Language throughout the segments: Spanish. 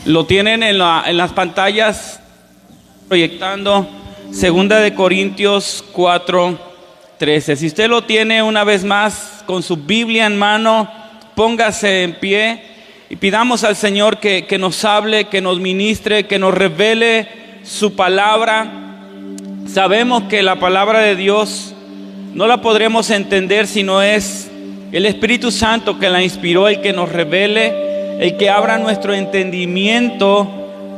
Lo tienen en las pantallas proyectando 2 Corintios 4:13. Si usted lo tiene, una vez más con su Biblia en mano, póngase en pie y pidamos al Señor que nos hable, que nos ministre, que nos revele su palabra. Sabemos que la palabra de Dios no la podremos entender si no es el Espíritu Santo que la inspiró, el que nos revele, el que abra nuestro entendimiento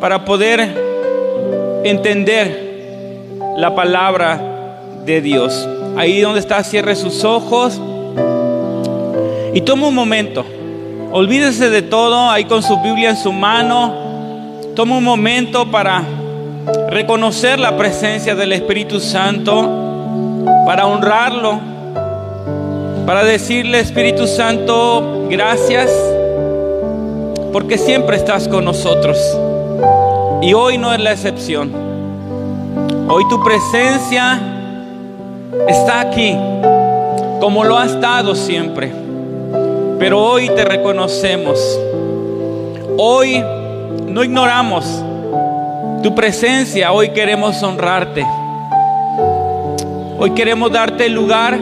para poder entender la palabra de Dios. Ahí donde está, cierre sus ojos y tome un momento. Olvídese de todo, ahí con su Biblia en su mano. Tome un momento para reconocer la presencia del Espíritu Santo, para honrarlo, para decirle: Espíritu Santo, gracias, porque siempre estás con nosotros. Y hoy no es la excepción. Hoy tu presencia está aquí, como lo ha estado siempre. Pero hoy te reconocemos. Hoy no ignoramos tu presencia. Hoy queremos honrarte. Hoy queremos darte el lugar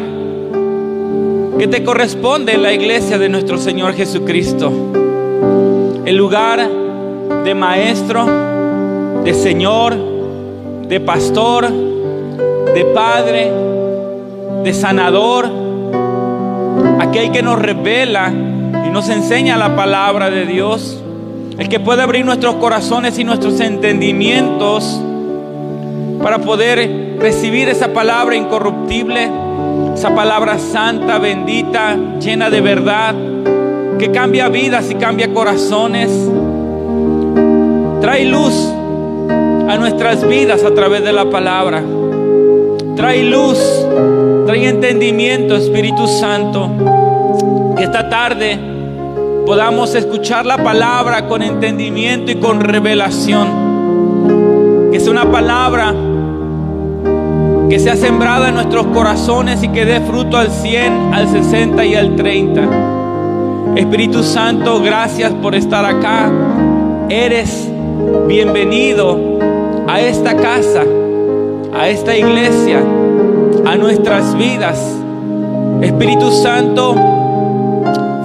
que te corresponde en la iglesia de nuestro Señor Jesucristo. El lugar de maestro, de Señor, de pastor, de padre, de sanador, aquel que nos revela y nos enseña la palabra de Dios, el que puede abrir nuestros corazones y nuestros entendimientos para poder recibir esa palabra incorruptible, esa palabra santa, bendita, llena de verdad, que cambia vidas y cambia corazones. Trae luz a nuestras vidas a través de la palabra. Trae luz, trae entendimiento, Espíritu Santo. Que esta tarde podamos escuchar la palabra con entendimiento y con revelación. Que sea una palabra que sea sembrada en nuestros corazones y que dé fruto al 100, al 60 y al 30. Espíritu Santo, gracias por estar acá. Eres bienvenido a esta casa, a esta iglesia, a nuestras vidas. Espíritu Santo,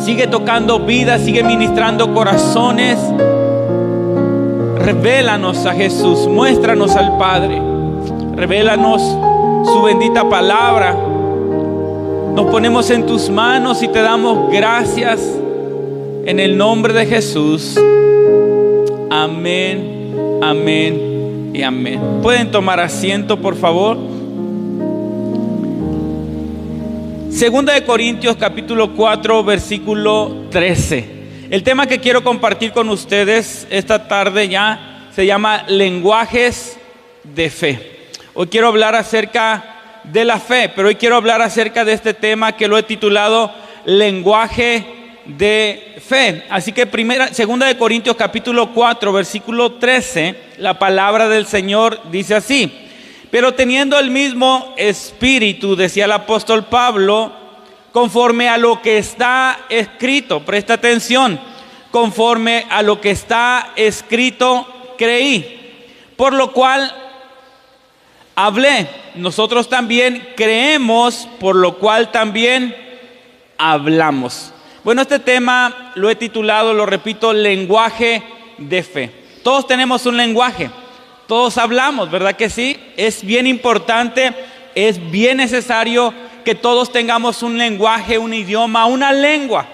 sigue tocando vidas, sigue ministrando corazones. Revélanos a Jesús, muéstranos al Padre, revélanos su bendita palabra. Nos ponemos en tus manos y te damos gracias en el nombre de Jesús. Amén, amén y amén. Pueden tomar asiento, por favor. 2 Corintios capítulo 4 versículo 13. El tema que quiero compartir con ustedes esta tarde ya se llama lenguajes de fe. Hoy quiero hablar acerca de la fe, pero hoy quiero hablar acerca de este tema que lo he titulado lenguaje de fe. Así que 2 Corintios capítulo 4 versículo 13, la palabra del Señor dice así: pero teniendo el mismo espíritu, decía el apóstol Pablo, conforme a lo que está escrito, presta atención, conforme a lo que está escrito creí, por lo cual hablé. Nosotros también creemos, por lo cual también hablamos. Bueno, este tema lo he titulado, lo repito, lenguaje de fe. Todos tenemos un lenguaje, todos hablamos, ¿verdad que sí? Es bien importante, es bien necesario que todos tengamos un lenguaje, un idioma, una lengua.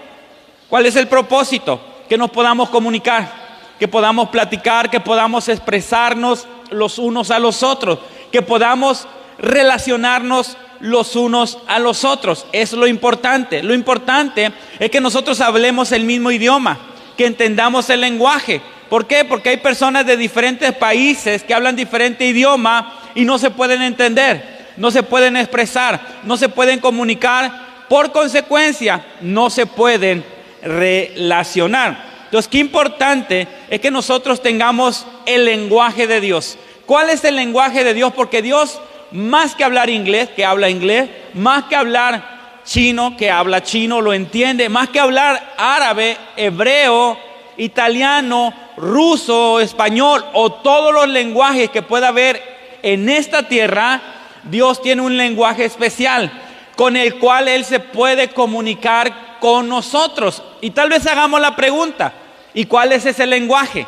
¿Cuál es el propósito? Que nos podamos comunicar, que podamos platicar, que podamos expresarnos los unos a los otros, que podamos relacionarnos los unos a los otros. Es lo importante. Lo importante es que nosotros hablemos el mismo idioma, que entendamos el lenguaje. ¿Por qué? Porque hay personas de diferentes países que hablan diferente idioma y no se pueden entender, no se pueden expresar, no se pueden comunicar. Por consecuencia, no se pueden relacionar. Entonces, qué importante es que nosotros tengamos el lenguaje de Dios. ¿Cuál es el lenguaje de Dios? Porque Dios, más que hablar inglés, que habla inglés, más que hablar chino, que habla chino, lo entiende, más que hablar árabe, hebreo, italiano, ruso, español o todos los lenguajes que pueda haber en esta tierra, Dios tiene un lenguaje especial con el cual Él se puede comunicar con nosotros. Y tal vez hagamos la pregunta, ¿y cuál es ese lenguaje?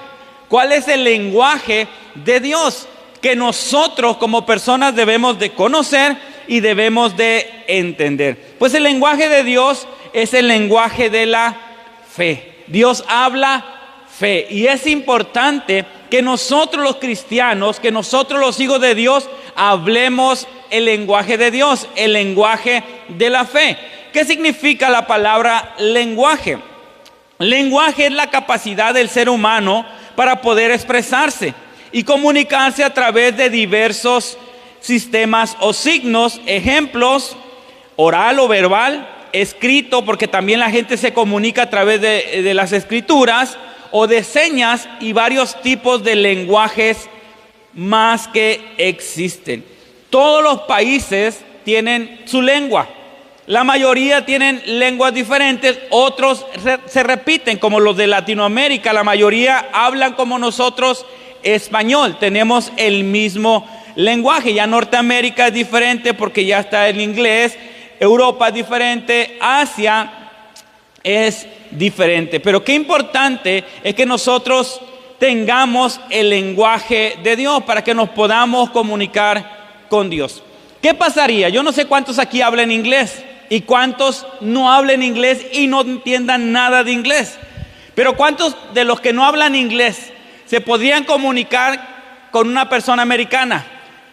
¿Cuál es el lenguaje de Dios que nosotros como personas debemos de conocer y debemos de entender? Pues el lenguaje de Dios es el lenguaje de la fe. Dios habla fe y es importante que nosotros los cristianos, que nosotros los hijos de Dios, hablemos el lenguaje de Dios, el lenguaje de la fe. ¿Qué significa la palabra lenguaje? Lenguaje es la capacidad del ser humano para poder expresarse y comunicarse a través de diversos sistemas o signos, ejemplos, oral o verbal, escrito, porque también la gente se comunica a través de las escrituras, o de señas y varios tipos de lenguajes más que existen. Todos los países tienen su lengua. La mayoría tienen lenguas diferentes, otros se repiten, como los de Latinoamérica. La mayoría hablan como nosotros español, tenemos el mismo lenguaje. Ya Norteamérica es diferente porque ya está el inglés, Europa es diferente, Asia es diferente. Pero qué importante es que nosotros tengamos el lenguaje de Dios para que nos podamos comunicar con Dios. ¿Qué pasaría? Yo no sé cuántos aquí hablan inglés y cuántos no hablan inglés y no entiendan nada de inglés. Pero ¿cuántos de los que no hablan inglés se podrían comunicar con una persona americana?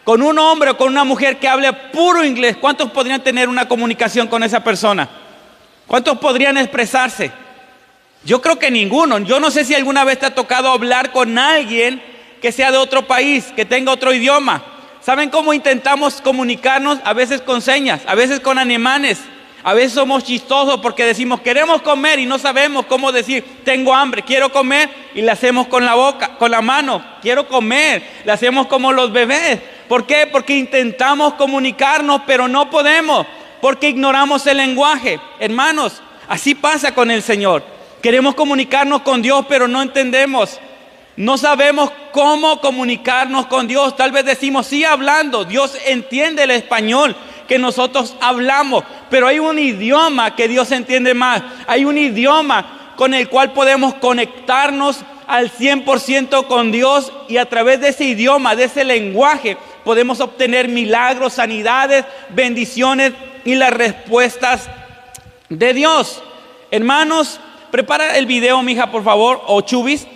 Con un hombre o con una mujer que hable puro inglés, ¿cuántos podrían tener una comunicación con esa persona? ¿Cuántos podrían expresarse? Yo creo que ninguno. Yo no sé si alguna vez te ha tocado hablar con alguien que sea de otro país, que tenga otro idioma. ¿Saben cómo intentamos comunicarnos? A veces con señas, a veces con ademanes. A veces somos chistosos porque decimos queremos comer y no sabemos cómo decir tengo hambre, quiero comer, y le hacemos con la boca, con la mano, quiero comer, le hacemos como los bebés. ¿Por qué? Porque intentamos comunicarnos pero no podemos, porque ignoramos el lenguaje. Hermanos, así pasa con el Señor. Queremos comunicarnos con Dios pero no entendemos. No sabemos cómo comunicarnos con Dios. Tal vez decimos sí hablando, Dios entiende el español que nosotros hablamos, pero hay un idioma que Dios entiende más. Hay un idioma con el cual podemos conectarnos al 100% con Dios, y a través de ese idioma, de ese lenguaje, podemos obtener milagros, sanidades, bendiciones y las respuestas de Dios. Hermanos, prepara el video, mija, por favor, o Chubis.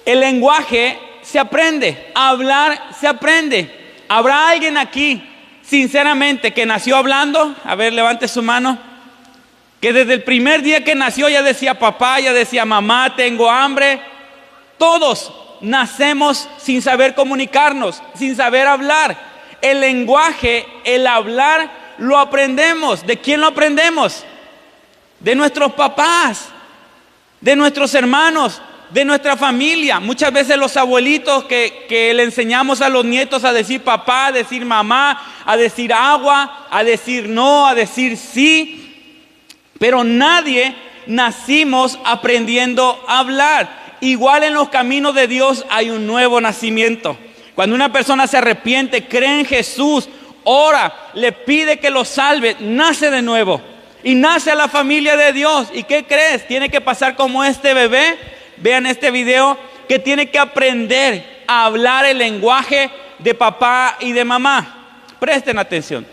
El lenguaje se aprende, hablar se aprende. ¿Habrá alguien aquí, sinceramente, que nació hablando? A ver, levante su mano. Que desde el primer día que nació ya decía papá, ya decía mamá, tengo hambre. Todos nacemos sin saber comunicarnos, sin saber hablar. El lenguaje, el hablar, lo aprendemos. ¿De quién lo aprendemos? De nuestros papás, de nuestros hermanos, de nuestra familia. Muchas veces los abuelitos que le enseñamos a los nietos a decir papá, a decir mamá, a decir agua, a decir no, a decir sí. Pero nadie nacimos aprendiendo a hablar. Igual en los caminos de Dios hay un nuevo nacimiento. Cuando una persona se arrepiente, cree en Jesús, ora, le pide que lo salve, nace de nuevo y nace a la familia de Dios. ¿Y qué crees? Tiene que pasar como este bebé. Vean este video, que tiene que aprender a hablar el lenguaje de papá y de mamá. Presten atención.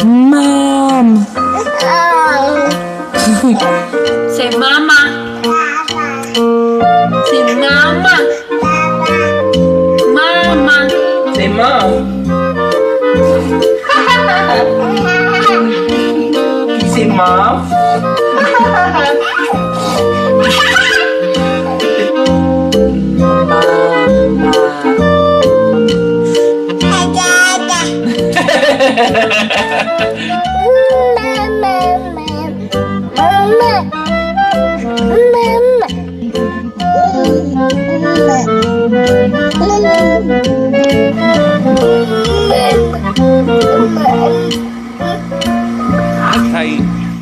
Mom. Say mama. Say mama. Mama. Say mom. Say mom.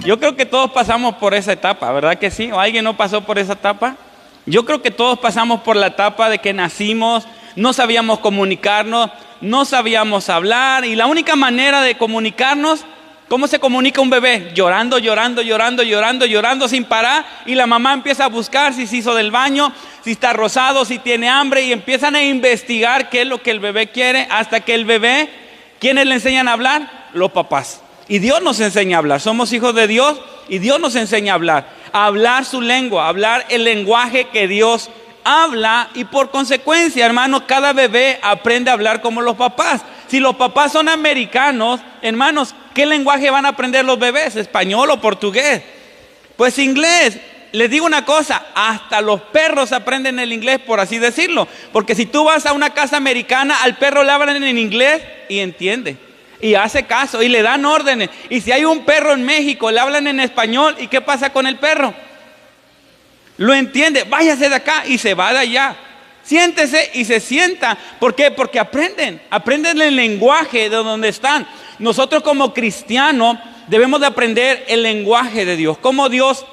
Yo creo que todos pasamos por esa etapa, ¿verdad que sí? ¿O alguien no pasó por esa etapa? Yo creo que todos pasamos por la etapa de que nacimos, no sabíamos comunicarnos, no sabíamos hablar, y la única manera de comunicarnos, ¿cómo se comunica un bebé? Llorando, llorando, llorando, llorando, llorando sin parar, y la mamá empieza a buscar si se hizo del baño, si está rosado, si tiene hambre, y empiezan a investigar qué es lo que el bebé quiere, hasta que el bebé, ¿quiénes le enseñan a hablar? Los papás. Y Dios nos enseña a hablar, somos hijos de Dios y Dios nos enseña a hablar su lengua, a hablar el lenguaje que Dios habla, y por consecuencia, hermanos, cada bebé aprende a hablar como los papás. Si los papás son americanos, hermanos, ¿qué lenguaje van a aprender los bebés? ¿Español o portugués? Pues inglés. Les digo una cosa, hasta los perros aprenden el inglés, por así decirlo, porque si tú vas a una casa americana, al perro le hablan en inglés y entiende. Y hace caso y le dan órdenes. Y si hay un perro en México, le hablan en español, ¿y qué pasa con el perro? Lo entiende, váyase de acá y se va de allá. Siéntese y se sienta. ¿Por qué? Porque aprenden el lenguaje de donde están. Nosotros como cristianos debemos de aprender el lenguaje de Dios. Cómo Dios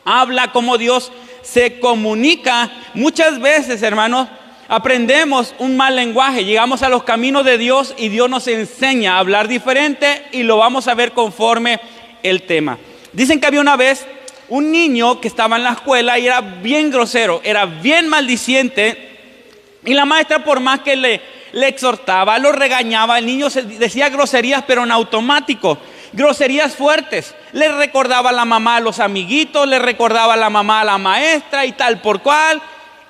habla, cómo Dios se comunica. Muchas veces, hermanos, aprendemos un mal lenguaje, llegamos a los caminos de Dios y Dios nos enseña a hablar diferente, y lo vamos a ver conforme el tema. Dicen que había una vez un niño que estaba en la escuela y era bien grosero, era bien maldiciente, y la maestra, por más que le exhortaba, lo regañaba, el niño decía groserías, pero en automático, groserías fuertes. Le recordaba a la mamá a los amiguitos, le recordaba a la mamá a la maestra y tal por cual.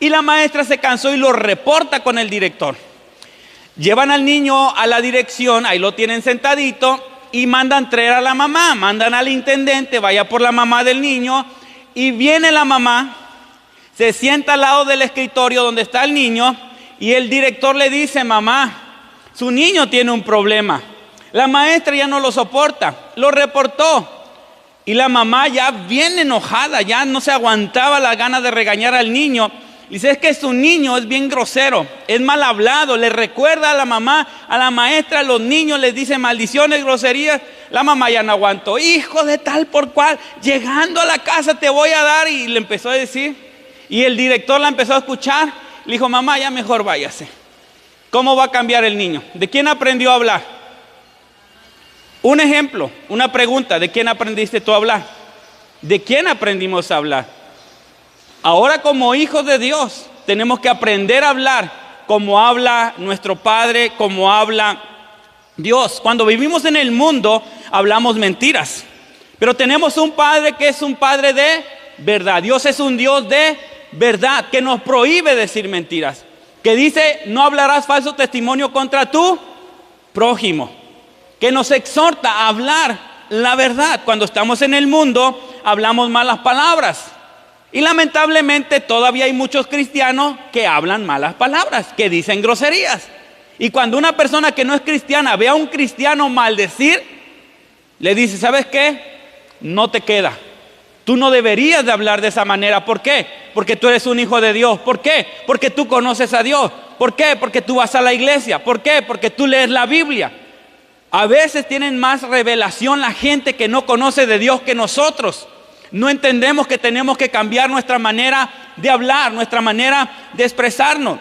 Y la maestra se cansó y lo reporta con el director. Llevan al niño a la dirección, ahí lo tienen sentadito, y mandan traer a la mamá, mandan al intendente, vaya por la mamá del niño, y viene la mamá, se sienta al lado del escritorio donde está el niño, y el director le dice: mamá, su niño tiene un problema. La maestra ya no lo soporta, lo reportó, y la mamá ya bien enojada, ya no se aguantaba las ganas de regañar al niño. Dice: es que su niño es bien grosero, es mal hablado, le recuerda a la mamá, a la maestra, a los niños les dice maldiciones, groserías. La mamá ya no aguantó: hijo de tal por cual, llegando a la casa te voy a dar. Y le empezó a decir, y el director la empezó a escuchar. Le dijo: mamá, ya mejor váyase. ¿Cómo va a cambiar el niño? ¿De quién aprendió a hablar? Un ejemplo, una pregunta: ¿de quién aprendiste tú a hablar? ¿De quién aprendimos a hablar? Ahora, como hijos de Dios, tenemos que aprender a hablar como habla nuestro Padre, como habla Dios. Cuando vivimos en el mundo, hablamos mentiras, pero tenemos un Padre que es un Padre de verdad. Dios es un Dios de verdad, que nos prohíbe decir mentiras, que dice: no hablarás falso testimonio contra tu prójimo, que nos exhorta a hablar la verdad. Cuando estamos en el mundo, hablamos malas palabras. Y lamentablemente todavía hay muchos cristianos que hablan malas palabras, que dicen groserías. Y cuando una persona que no es cristiana ve a un cristiano maldecir, le dice: ¿sabes qué? No te queda. Tú no deberías de hablar de esa manera. ¿Por qué? Porque tú eres un hijo de Dios. ¿Por qué? Porque tú conoces a Dios. ¿Por qué? Porque tú vas a la iglesia. ¿Por qué? Porque tú lees la Biblia. A veces tienen más revelación la gente que no conoce de Dios que nosotros. No entendemos que tenemos que cambiar nuestra manera de hablar, nuestra manera de expresarnos.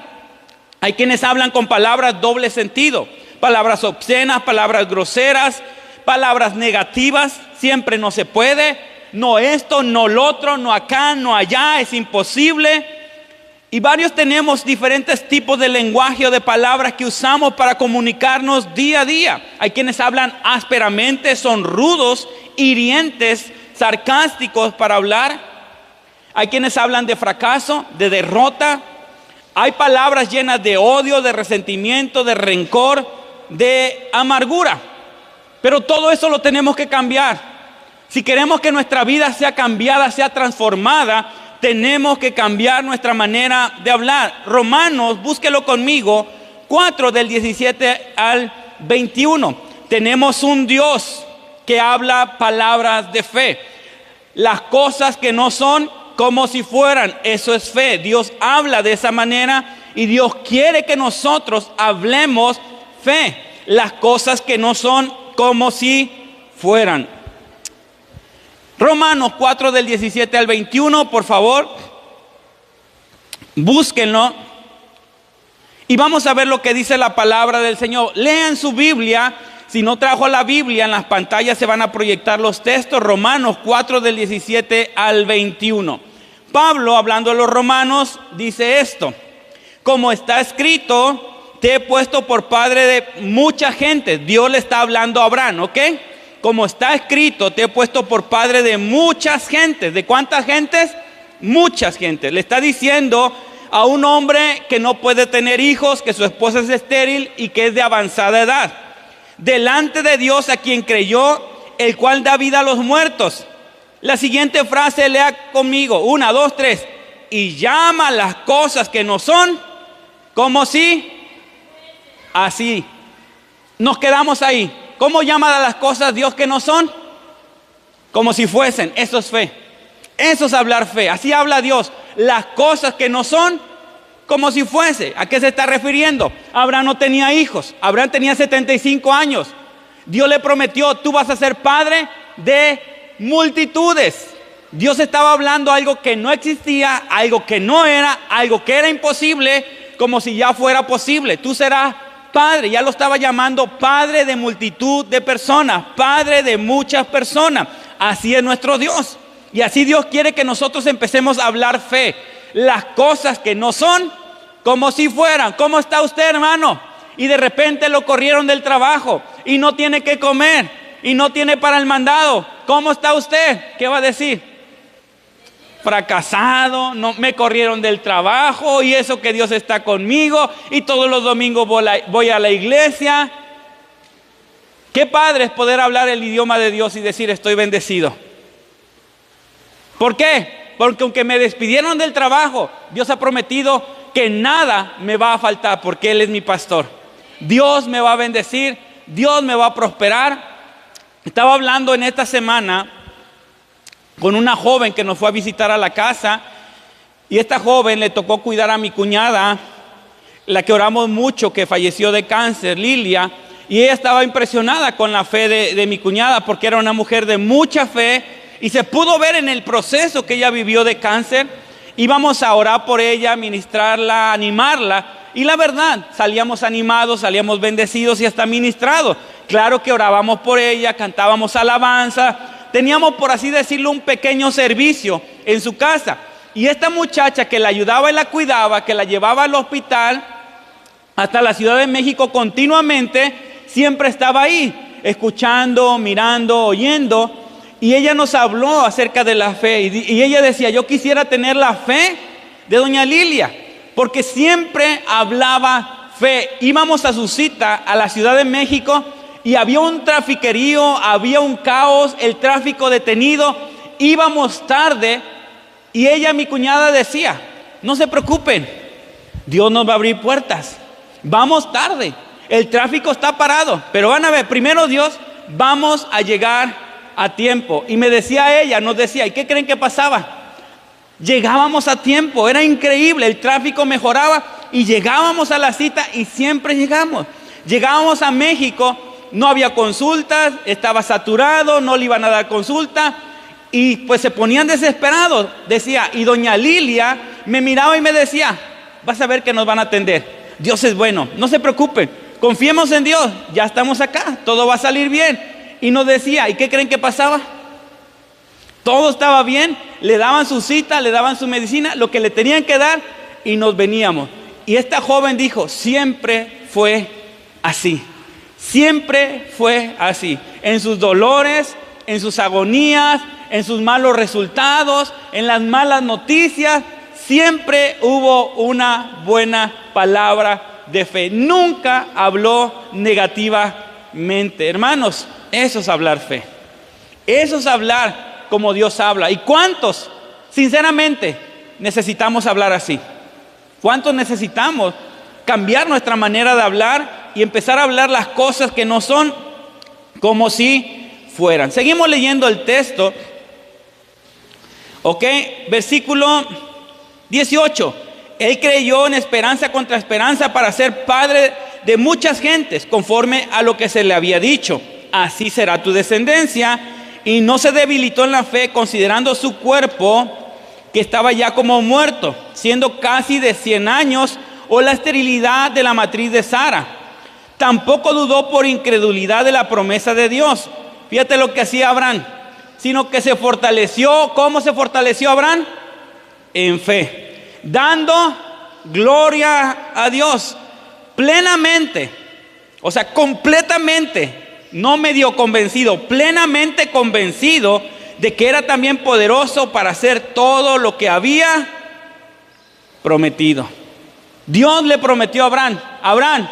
Hay quienes hablan con palabras doble sentido, palabras obscenas, palabras groseras, palabras negativas. Siempre no se puede, no esto, no lo otro, no acá, no allá, es imposible. Y varios tenemos diferentes tipos de lenguaje o de palabras que usamos para comunicarnos día a día. Hay quienes hablan ásperamente, son rudos, hirientes, sarcásticos para hablar. Hay quienes hablan de fracaso, de derrota. Hay palabras llenas de odio, de resentimiento, de rencor, de amargura. Pero todo eso lo tenemos que cambiar. Si queremos que nuestra vida sea cambiada, sea transformada, tenemos que cambiar nuestra manera de hablar. Romanos, búsquelo conmigo, 4 del 17 al 21. Tenemos un Dios que habla palabras de fe. Las cosas que no son como si fueran, eso es fe. Dios habla de esa manera y Dios quiere que nosotros hablemos fe. Las cosas que no son como si fueran. Romanos 4 del 17 al 21, por favor, búsquenlo. Y vamos a ver lo que dice la palabra del Señor. Lean su Biblia. Si no trajo la Biblia, en las pantallas se van a proyectar los textos. Romanos 4 del 17 al 21. Pablo, hablando de los romanos, dice esto: como está escrito, te he puesto por padre de mucha gente. Dios le está hablando a Abraham, ¿ok? Como está escrito, te he puesto por padre de muchas gentes. ¿De cuántas gentes? Muchas gentes. Le está diciendo a un hombre que no puede tener hijos, que su esposa es estéril y que es de avanzada edad. Delante de Dios, a quien creyó, el cual da vida a los muertos. La siguiente frase, lea conmigo. 1, 2, 3. Y llama las cosas que no son como si así. Nos quedamos ahí. ¿Cómo llama a las cosas Dios que no son? Como si fuesen. Eso es fe. Eso es hablar fe. Así habla Dios. Las cosas que no son como si fuese. ¿A qué se está refiriendo? Abraham no tenía hijos. Abraham tenía 75 años. Dios le prometió: tú vas a ser padre de multitudes. Dios estaba hablando algo que no existía, algo que no era, algo que era imposible, como si ya fuera posible. Tú serás padre. Ya lo estaba llamando padre de multitud de personas, padre de muchas personas. Así es nuestro Dios. Y así Dios quiere que nosotros empecemos a hablar fe. Las cosas que no son como si fueran. ¿Cómo está usted, hermano? Y de repente lo corrieron del trabajo y no tiene que comer y no tiene para el mandado. ¿Cómo está usted? ¿Qué va a decir? Fracasado, no me corrieron del trabajo, y eso que Dios está conmigo, y todos los domingos voy a la iglesia. Qué padre es poder hablar el idioma de Dios y decir: estoy bendecido. ¿Por qué? Porque aunque me despidieron del trabajo, Dios ha prometido que nada me va a faltar, porque Él es mi pastor. Dios me va a bendecir, Dios me va a prosperar. Estaba hablando en esta semana con una joven que nos fue a visitar a la casa, y esta joven le tocó cuidar a mi cuñada, la que oramos mucho, que falleció de cáncer, Lilia, y ella estaba impresionada con la fe de mi cuñada, porque era una mujer de mucha fe. Y se pudo ver en el proceso que ella vivió de cáncer. Íbamos a orar por ella, ministrarla, animarla. Y la verdad, salíamos animados, salíamos bendecidos y hasta ministrados. Claro que orábamos por ella, cantábamos alabanza. Teníamos, por así decirlo, un pequeño servicio en su casa. Y esta muchacha que la ayudaba y la cuidaba, que la llevaba al hospital hasta la Ciudad de México continuamente, siempre estaba ahí, escuchando, mirando, oyendo. Y ella nos habló acerca de la fe. Y ella decía: yo quisiera tener la fe de doña Lilia, porque siempre hablaba fe. Íbamos a su cita a la Ciudad de México y había un trafiquerío, había un caos, el tráfico detenido. Íbamos tarde y ella, mi cuñada, decía: no se preocupen, Dios nos va a abrir puertas. Vamos tarde, el tráfico está parado, pero van a ver, primero Dios, vamos a llegar a tiempo. Y me decía ella, nos decía: ¿y qué creen que pasaba? Llegábamos a tiempo, era increíble, el tráfico mejoraba y llegábamos a la cita y siempre llegamos. Llegábamos a México, no había consultas, estaba saturado, no le iban a dar consulta y pues se ponían desesperados. Decía, y doña Lilia me miraba y me decía: vas a ver que nos van a atender, Dios es bueno, no se preocupen, confiemos en Dios, ya estamos acá, todo va a salir bien. Y nos decía, ¿y qué creen que pasaba? Todo estaba bien, le daban su cita, le daban su medicina, lo que le tenían que dar, y nos veníamos. Y esta joven dijo: siempre fue así, siempre fue así. En sus dolores, en sus agonías, en sus malos resultados, en las malas noticias, siempre hubo una buena palabra de fe. Nunca habló negativamente. Hermanos, eso es hablar fe. Eso es hablar como Dios habla. ¿Y cuántos, sinceramente, necesitamos hablar así? ¿Cuántos necesitamos cambiar nuestra manera de hablar y empezar a hablar las cosas que no son como si fueran? Seguimos leyendo el texto. Ok, versículo 18. Él creyó en esperanza contra esperanza para ser padre de muchas gentes, conforme a lo que se le había dicho: así será tu descendencia. y no se debilitó en la fe, considerando su cuerpo que estaba ya como muerto, siendo casi de 100 años, o la esterilidad de la matriz de Sara. Tampoco dudó por incredulidad de la promesa de Dios. Fíjate lo que hacía Abraham, sino que se fortaleció. ¿Cómo se fortaleció Abraham? En fe, dando gloria a Dios plenamente, o sea, completamente, no medio convencido, plenamente convencido de que era también poderoso para hacer todo lo que había prometido. Dios le prometió a Abraham: Abraham,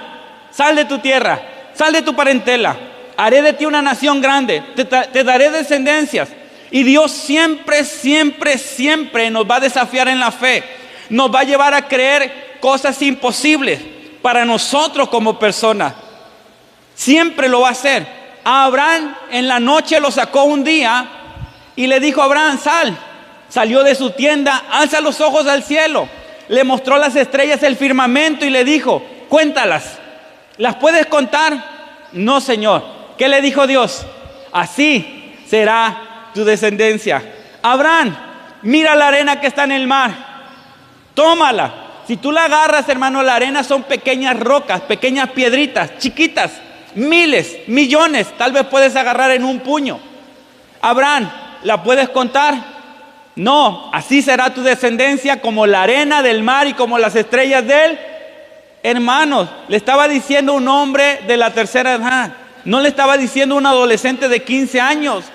sal de tu tierra, sal de tu parentela, haré de ti una nación grande, te daré descendencias. Y Dios siempre, siempre, siempre nos va a desafiar en la fe, nos va a llevar a creer cosas imposibles para nosotros como personas. Siempre lo va a hacer. A Abraham en la noche lo sacó un día y le dijo: Abraham, sal. Salió de su tienda, alza los ojos al cielo, le mostró las estrellas del firmamento y le dijo: cuéntalas, ¿las puedes contar? No, Señor. ¿Qué le dijo Dios? Así será tu descendencia. Abraham, mira la arena que está en el mar, tómala. Si tú la agarras, hermano, la arena son pequeñas rocas, pequeñas piedritas, chiquitas, miles, millones, tal vez puedes agarrar en un puño. Abraham, ¿la puedes contar? No, así será tu descendencia como la arena del mar y como las estrellas del... Hermanos, le estaba diciendo un hombre de la tercera edad, no le estaba diciendo un adolescente de 15 años.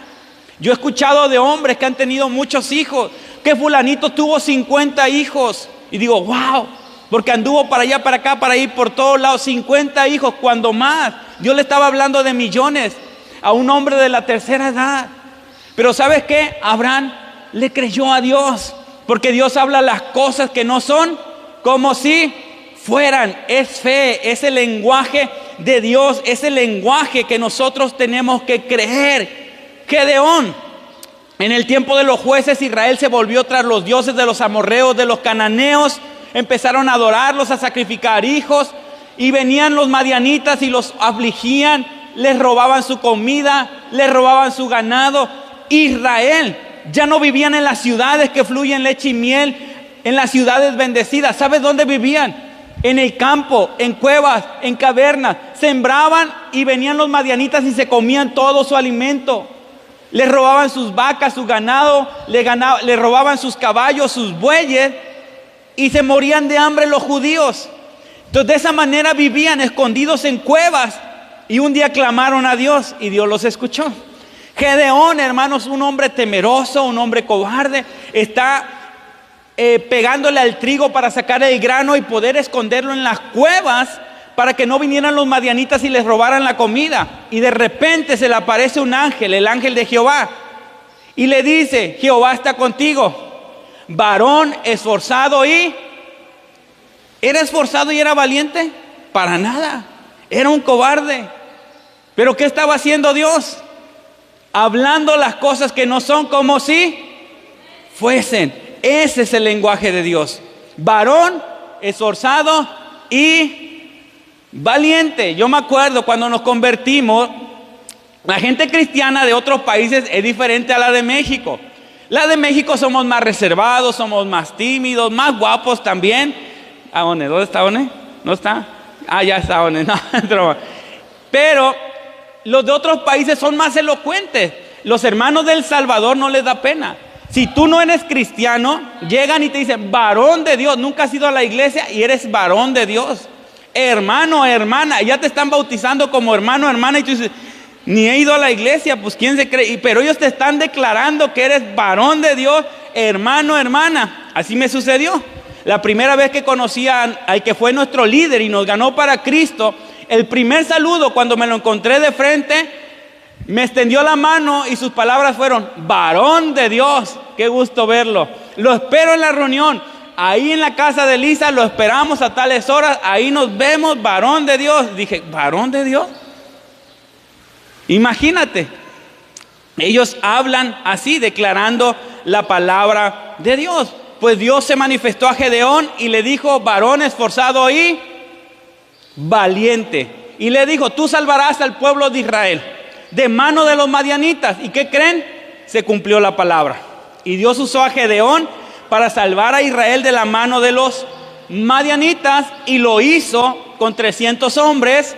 Yo he escuchado de hombres que han tenido muchos hijos, que fulanito tuvo 50 hijos. Y digo, wow, porque anduvo para allá, para acá, para ir por todos lados, 50 hijos, cuando más. Dios le estaba hablando de millones a un hombre de la tercera edad. Pero ¿sabes qué? Abraham le creyó a Dios, porque Dios habla las cosas que no son como si fueran. Es fe, es el lenguaje de Dios, es el lenguaje que nosotros tenemos que creer. Gedeón, en el tiempo de los jueces, Israel se volvió tras los dioses de los amorreos, de los cananeos. Empezaron a adorarlos, a sacrificar hijos, y venían los madianitas y los afligían, les robaban su comida, les robaban su ganado. Israel ya no vivían en las ciudades que fluyen leche y miel, en las ciudades bendecidas. ¿Sabes dónde vivían? En el campo, en cuevas, en cavernas. Sembraban y venían los madianitas y se comían todo su alimento. Les robaban sus vacas, su ganado, le robaban sus caballos, sus bueyes, y se morían de hambre los judíos. Entonces de esa manera vivían escondidos en cuevas, y un día clamaron a Dios y Dios los escuchó. Gedeón, hermanos, un hombre temeroso, un hombre cobarde, está pegándole al trigo para sacar el grano y poder esconderlo en las cuevas para que no vinieran los madianitas y les robaran la comida. Y de repente se le aparece un ángel, el ángel de Jehová, y le dice: Jehová está contigo, varón esforzado y... ¿Era esforzado y era valiente? Para nada, era un cobarde. ¿Pero qué estaba haciendo Dios? Hablando las cosas que no son como si fuesen. Ese es el lenguaje de Dios. Varón esforzado y valiente. Yo me acuerdo cuando nos convertimos, la gente cristiana de otros países es diferente a la de México. La de México somos más reservados, somos más tímidos, más guapos también. ¿A One? ¿Dónde está One? ¿No está? Ah, ya está One. No, pero los de otros países son más elocuentes. Los hermanos del Salvador no les da pena. Si tú no eres cristiano, llegan y te dicen: varón de Dios, nunca has ido a la iglesia y eres varón de Dios. Hermano, hermana, ya te están bautizando como hermano, hermana, y tú dices: ni he ido a la iglesia, pues quién se cree. Pero ellos te están declarando que eres varón de Dios, hermano, hermana. Así me sucedió. La primera vez que conocí al que fue nuestro líder y nos ganó para Cristo, el primer saludo, cuando me lo encontré de frente, me extendió la mano y sus palabras fueron: varón de Dios, qué gusto verlo. Lo espero en la reunión. Ahí en la casa de Lisa lo esperamos a tales horas. Ahí nos vemos, varón de Dios. Dije: ¿varón de Dios? Imagínate. Ellos hablan así, declarando la palabra de Dios. Pues Dios se manifestó a Gedeón y le dijo: varón esforzado y valiente. Y le dijo: tú salvarás al pueblo de Israel. de mano de los madianitas. ¿Y qué creen? Se cumplió la palabra. Y Dios usó a Gedeón para salvar a Israel de la mano de los madianitas, y lo hizo con 300 hombres,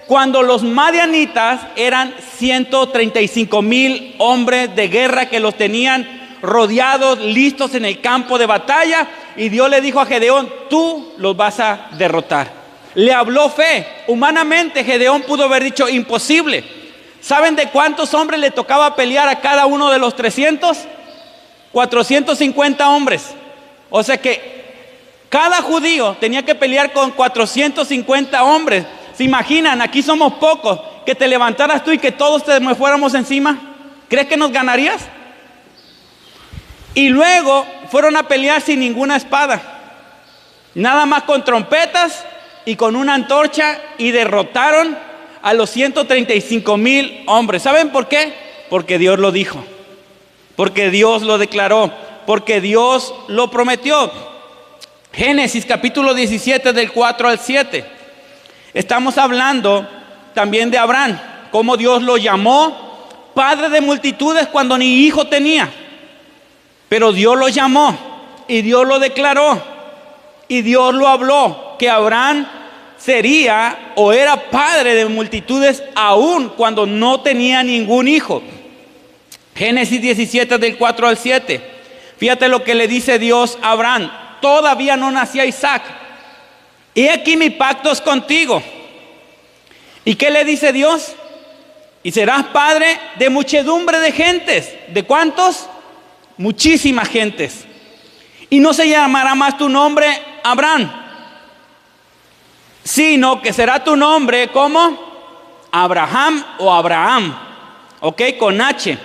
cuando los madianitas eran 135,000 hombres de guerra que los tenían rodeados, listos en el campo de batalla. Y Dios le dijo a Gedeón: tú los vas a derrotar. Le habló fe. Humanamente Gedeón pudo haber dicho: imposible. ¿Saben de cuántos hombres le tocaba pelear a cada uno de los 300? 450 hombres. O sea que cada judío tenía que pelear con 450 hombres. ¿Se imaginan? Aquí somos pocos. Que te levantaras tú y que todos te me fuéramos encima. ¿Crees que nos ganarías? Y luego fueron a pelear sin ninguna espada, nada más con trompetas y con una antorcha, y derrotaron a los 135,000 hombres. ¿Saben por qué? Porque Dios lo dijo, porque Dios lo declaró, porque Dios lo prometió. Génesis capítulo 17 del 4 al 7. Estamos hablando también de Abraham, cómo Dios lo llamó padre de multitudes cuando ni hijo tenía. Pero Dios lo llamó y Dios lo declaró y Dios lo habló, que Abraham sería o era padre de multitudes aún cuando no tenía ningún hijo. Génesis 17 del 4 al 7. Fíjate lo que le dice Dios a Abraham: todavía no nacía Isaac. He aquí mi pacto es contigo. ¿Y qué le dice Dios? Y serás padre de muchedumbre de gentes. ¿De cuántos? Muchísimas gentes. Y no se llamará más tu nombre Abraham, sino que será tu nombre como Abraham o Abraham, ok, con H.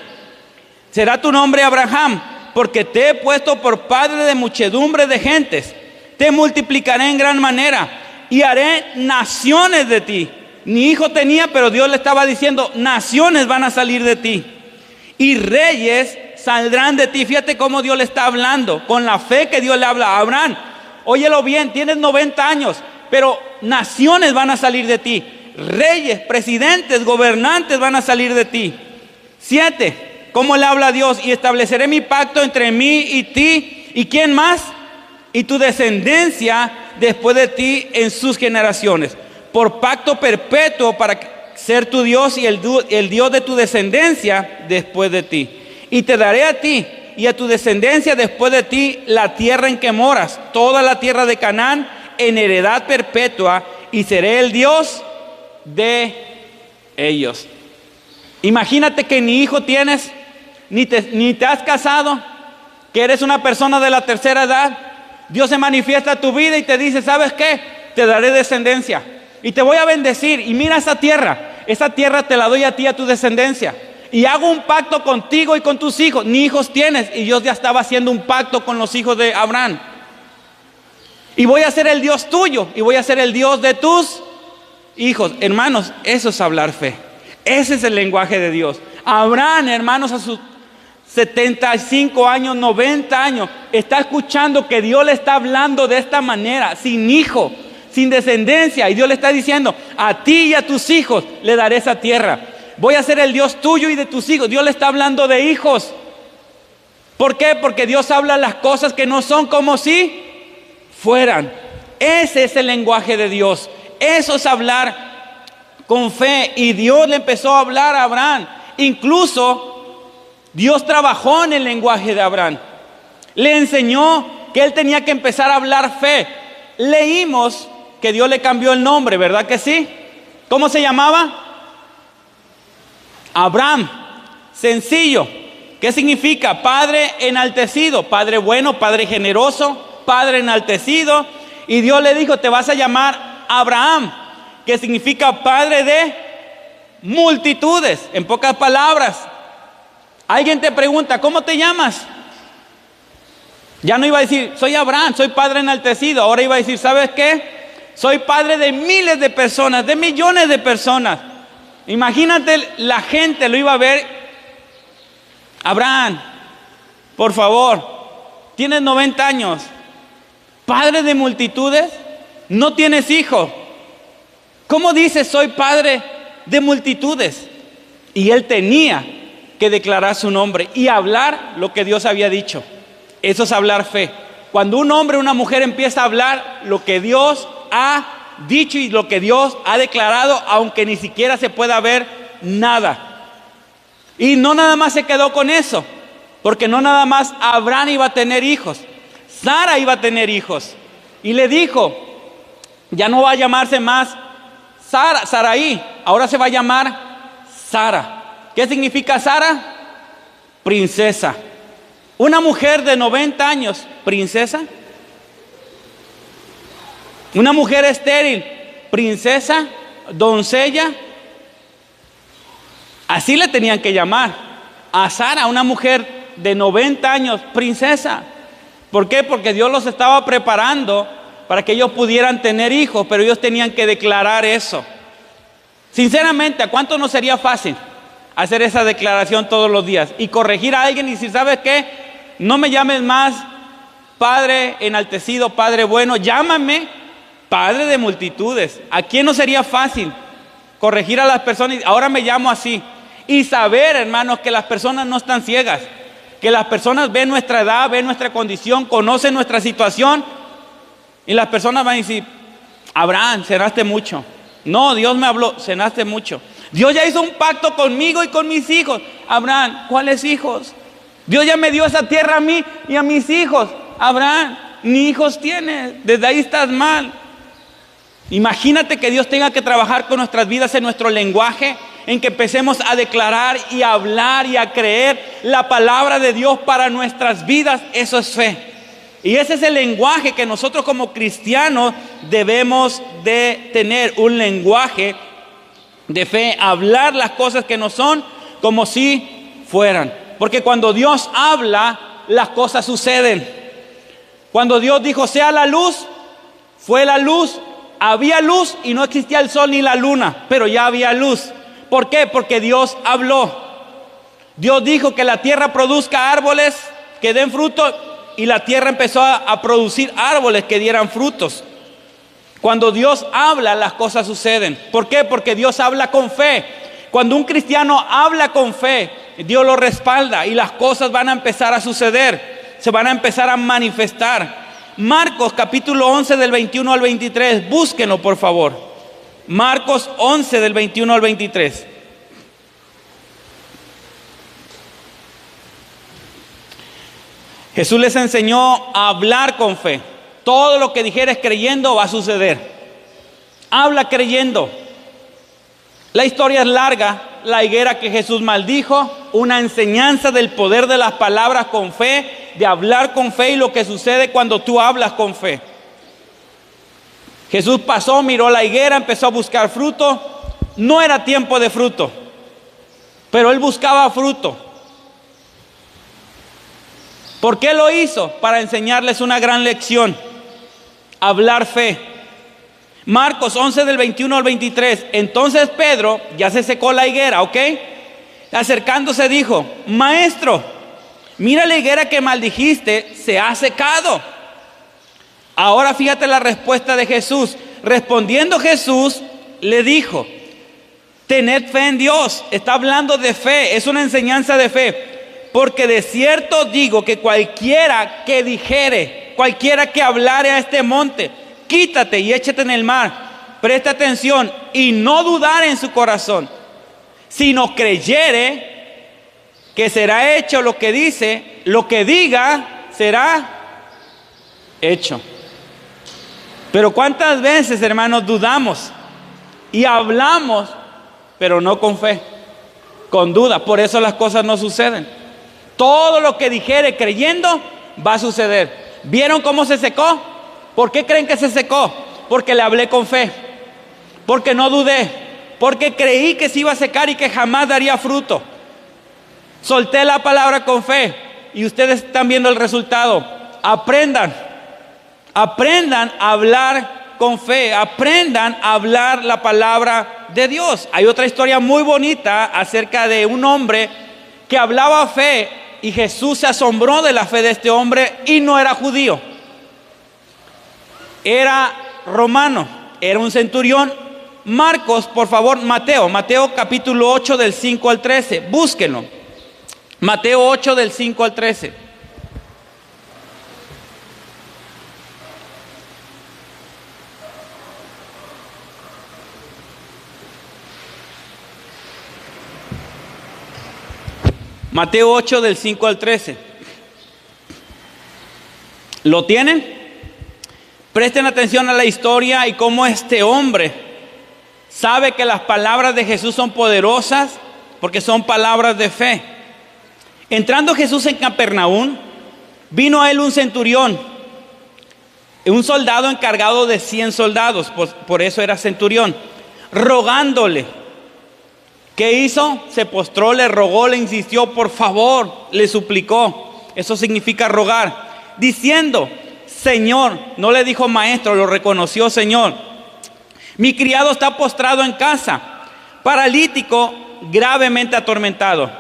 Será tu nombre Abraham, porque te he puesto por padre de muchedumbre de gentes. Te multiplicaré en gran manera y haré naciones de ti. Ni hijo tenía, pero Dios le estaba diciendo: naciones van a salir de ti y reyes saldrán de ti. Fíjate cómo Dios le está hablando, con la fe que Dios le habla a Abraham. Óyelo bien, tienes 90 años, pero naciones van a salir de ti. Reyes, presidentes, gobernantes van a salir de ti. 7, ¿cómo le habla a Dios? Y estableceré mi pacto entre mí y ti. ¿Y quién más? Y tu descendencia después de ti en sus generaciones, por pacto perpetuo, para ser tu Dios y el Dios de tu descendencia después de ti. Y te daré a ti y a tu descendencia después de ti la tierra en que moras, toda la tierra de Canaán, en heredad perpetua, y seré el Dios de ellos. Imagínate que ni hijo tienes, ni te has casado, que eres una persona de la tercera edad. Dios se manifiesta a tu vida y te dice: ¿sabes qué? Te daré descendencia y te voy a bendecir. Y mira esa tierra te la doy a ti y a tu descendencia. Y hago un pacto contigo y con tus hijos. Ni hijos tienes, y Dios ya estaba haciendo un pacto con los hijos de Abraham. Y voy a ser el Dios tuyo y voy a ser el Dios de tus hijos. Hermanos, eso es hablar fe. Ese es el lenguaje de Dios. Abraham, hermanos, a sus 75 años, 90 años, está escuchando que Dios le está hablando de esta manera, sin hijo, sin descendencia. Y Dios le está diciendo: a ti y a tus hijos le daré esa tierra. Voy a ser el Dios tuyo y de tus hijos. Dios le está hablando de hijos. ¿Por qué? Porque Dios habla las cosas que no son como si fueran. Ese es el lenguaje de Dios. Eso es hablar con fe. Y Dios le empezó a hablar a Abraham. Incluso Dios trabajó en el lenguaje de Abraham. Le enseñó que él tenía que empezar a hablar fe. Leímos que Dios le cambió el nombre, ¿verdad que sí? ¿Cómo se llamaba? Abraham. Sencillo. ¿Qué significa? Padre enaltecido, padre bueno, padre generoso, padre enaltecido. Y Dios le dijo: te vas a llamar Abraham, que significa padre de multitudes. En pocas palabras, alguien te pregunta: ¿cómo te llamas? Ya no iba a decir: soy Abraham, soy padre enaltecido. Ahora iba a decir: ¿sabes qué? Soy padre de miles de personas, de millones de personas. Imagínate, la gente lo iba a ver: Abraham, por favor, tienes 90 años, padre de multitudes, no tienes hijo. ¿Cómo dices soy padre de multitudes? Y él tenía que declarar su nombre y hablar lo que Dios había dicho. Eso es hablar fe. Cuando un hombre o una mujer empieza a hablar lo que Dios ha dicho y lo que Dios ha declarado, aunque ni siquiera se pueda ver nada. Y no nada más se quedó con eso, porque no nada más Abraham iba a tener hijos, Sara iba a tener hijos. Y le dijo, ya no va a llamarse más Saraí, ahora se va a llamar Sara. ¿Qué significa Sara? Princesa. Una mujer de 90 años, princesa. Una mujer estéril, princesa, doncella. Así le tenían que llamar a Sara, una mujer de 90 años, princesa. ¿Por qué? Porque Dios los estaba preparando para que ellos pudieran tener hijos, pero ellos tenían que declarar eso. Sinceramente, ¿a cuánto no sería fácil hacer esa declaración todos los días y corregir a alguien y decir, ¿sabes qué? No me llames más Padre enaltecido, Padre bueno, llámame Padre de multitudes. ¿A quién no sería fácil corregir a las personas? Ahora me llamo así. Y saber, hermanos, que las personas no están ciegas, que las personas ven nuestra edad, ven nuestra condición, conocen nuestra situación, y las personas van a decir, Abraham, cenaste mucho. No, Dios me habló, cenaste mucho. Dios ya hizo un pacto conmigo y con mis hijos. Abraham, ¿cuáles hijos? Dios ya me dio esa tierra a mí y a mis hijos. Abraham, ni hijos tienes, desde ahí estás mal. Imagínate que Dios tenga que trabajar con nuestras vidas en nuestro lenguaje, en que empecemos a declarar y a hablar y a creer la palabra de Dios para nuestras vidas. Eso es fe. Y ese es el lenguaje que nosotros como cristianos debemos de tener, un lenguaje de fe, hablar las cosas que no son como si fueran. Porque cuando Dios habla, las cosas suceden. Cuando Dios dijo, sea la luz, fue la luz. Había luz y no existía el sol ni la luna, pero ya había luz. ¿Por qué? Porque Dios habló. Dios dijo que la tierra produzca árboles que den fruto, y la tierra empezó a producir árboles que dieran frutos. Cuando Dios habla, las cosas suceden. ¿Por qué? Porque Dios habla con fe. Cuando un cristiano habla con fe, Dios lo respalda y las cosas van a empezar a suceder, se van a empezar a manifestar. Marcos capítulo 11 del 21 al 23, búsquenlo por favor. Marcos 11 del 21 al 23. Jesús les enseñó a hablar con fe. Todo lo que dijeres creyendo va a suceder. Habla creyendo. La historia es larga. La higuera que Jesús maldijo, una enseñanza del poder de las palabras con fe, de hablar con fe y lo que sucede cuando tú hablas con fe. Jesús pasó, miró la higuera, empezó a buscar fruto. No era tiempo de fruto, pero él buscaba fruto. ¿Por qué lo hizo? Para enseñarles una gran lección: hablar fe. Marcos 11 del 21 al 23. Entonces Pedro, ya se secó la higuera, ¿ok? Acercándose dijo, Maestro, mira la higuera que maldijiste, se ha secado. Ahora fíjate la respuesta de Jesús. Respondiendo Jesús, le dijo, tened fe en Dios. Está hablando de fe, es una enseñanza de fe. Porque de cierto digo que cualquiera que dijere, cualquiera que hablare a este monte, quítate y échate en el mar, presta atención y no dudar en su corazón, sino creyere que será hecho lo que dice, lo que diga será hecho. Pero ¿cuántas veces, hermanos, dudamos y hablamos, pero no con fe, con duda? Por eso las cosas no suceden. Todo lo que dijere creyendo va a suceder. ¿Vieron cómo se secó? ¿Por qué creen que se secó? Porque le hablé con fe, porque no dudé, porque creí que se iba a secar y que jamás daría fruto. Solté la palabra con fe y ustedes están viendo el resultado. Aprendan a hablar con fe, aprendan a hablar la palabra de Dios. Hay otra historia muy bonita acerca de un hombre que hablaba fe y Jesús se asombró de la fe de este hombre y no era judío. Era romano, era un centurión Marcos, por favor, Mateo capítulo 8 del 5 al 13, búsquenlo. Mateo 8 del 5 al 13. Mateo 8 del 5 al 13. ¿Lo tienen? Presten atención a la historia y cómo este hombre sabe que las palabras de Jesús son poderosas porque son palabras de fe. Entrando Jesús en Capernaum, vino a él un centurión, un soldado encargado de 100 soldados, por eso era centurión, rogándole. ¿Qué hizo? Se postró, le rogó, le insistió, por favor, le suplicó. Eso significa rogar, diciendo: Señor, no le dijo maestro, lo reconoció Señor. Mi criado está postrado en casa, paralítico, gravemente atormentado.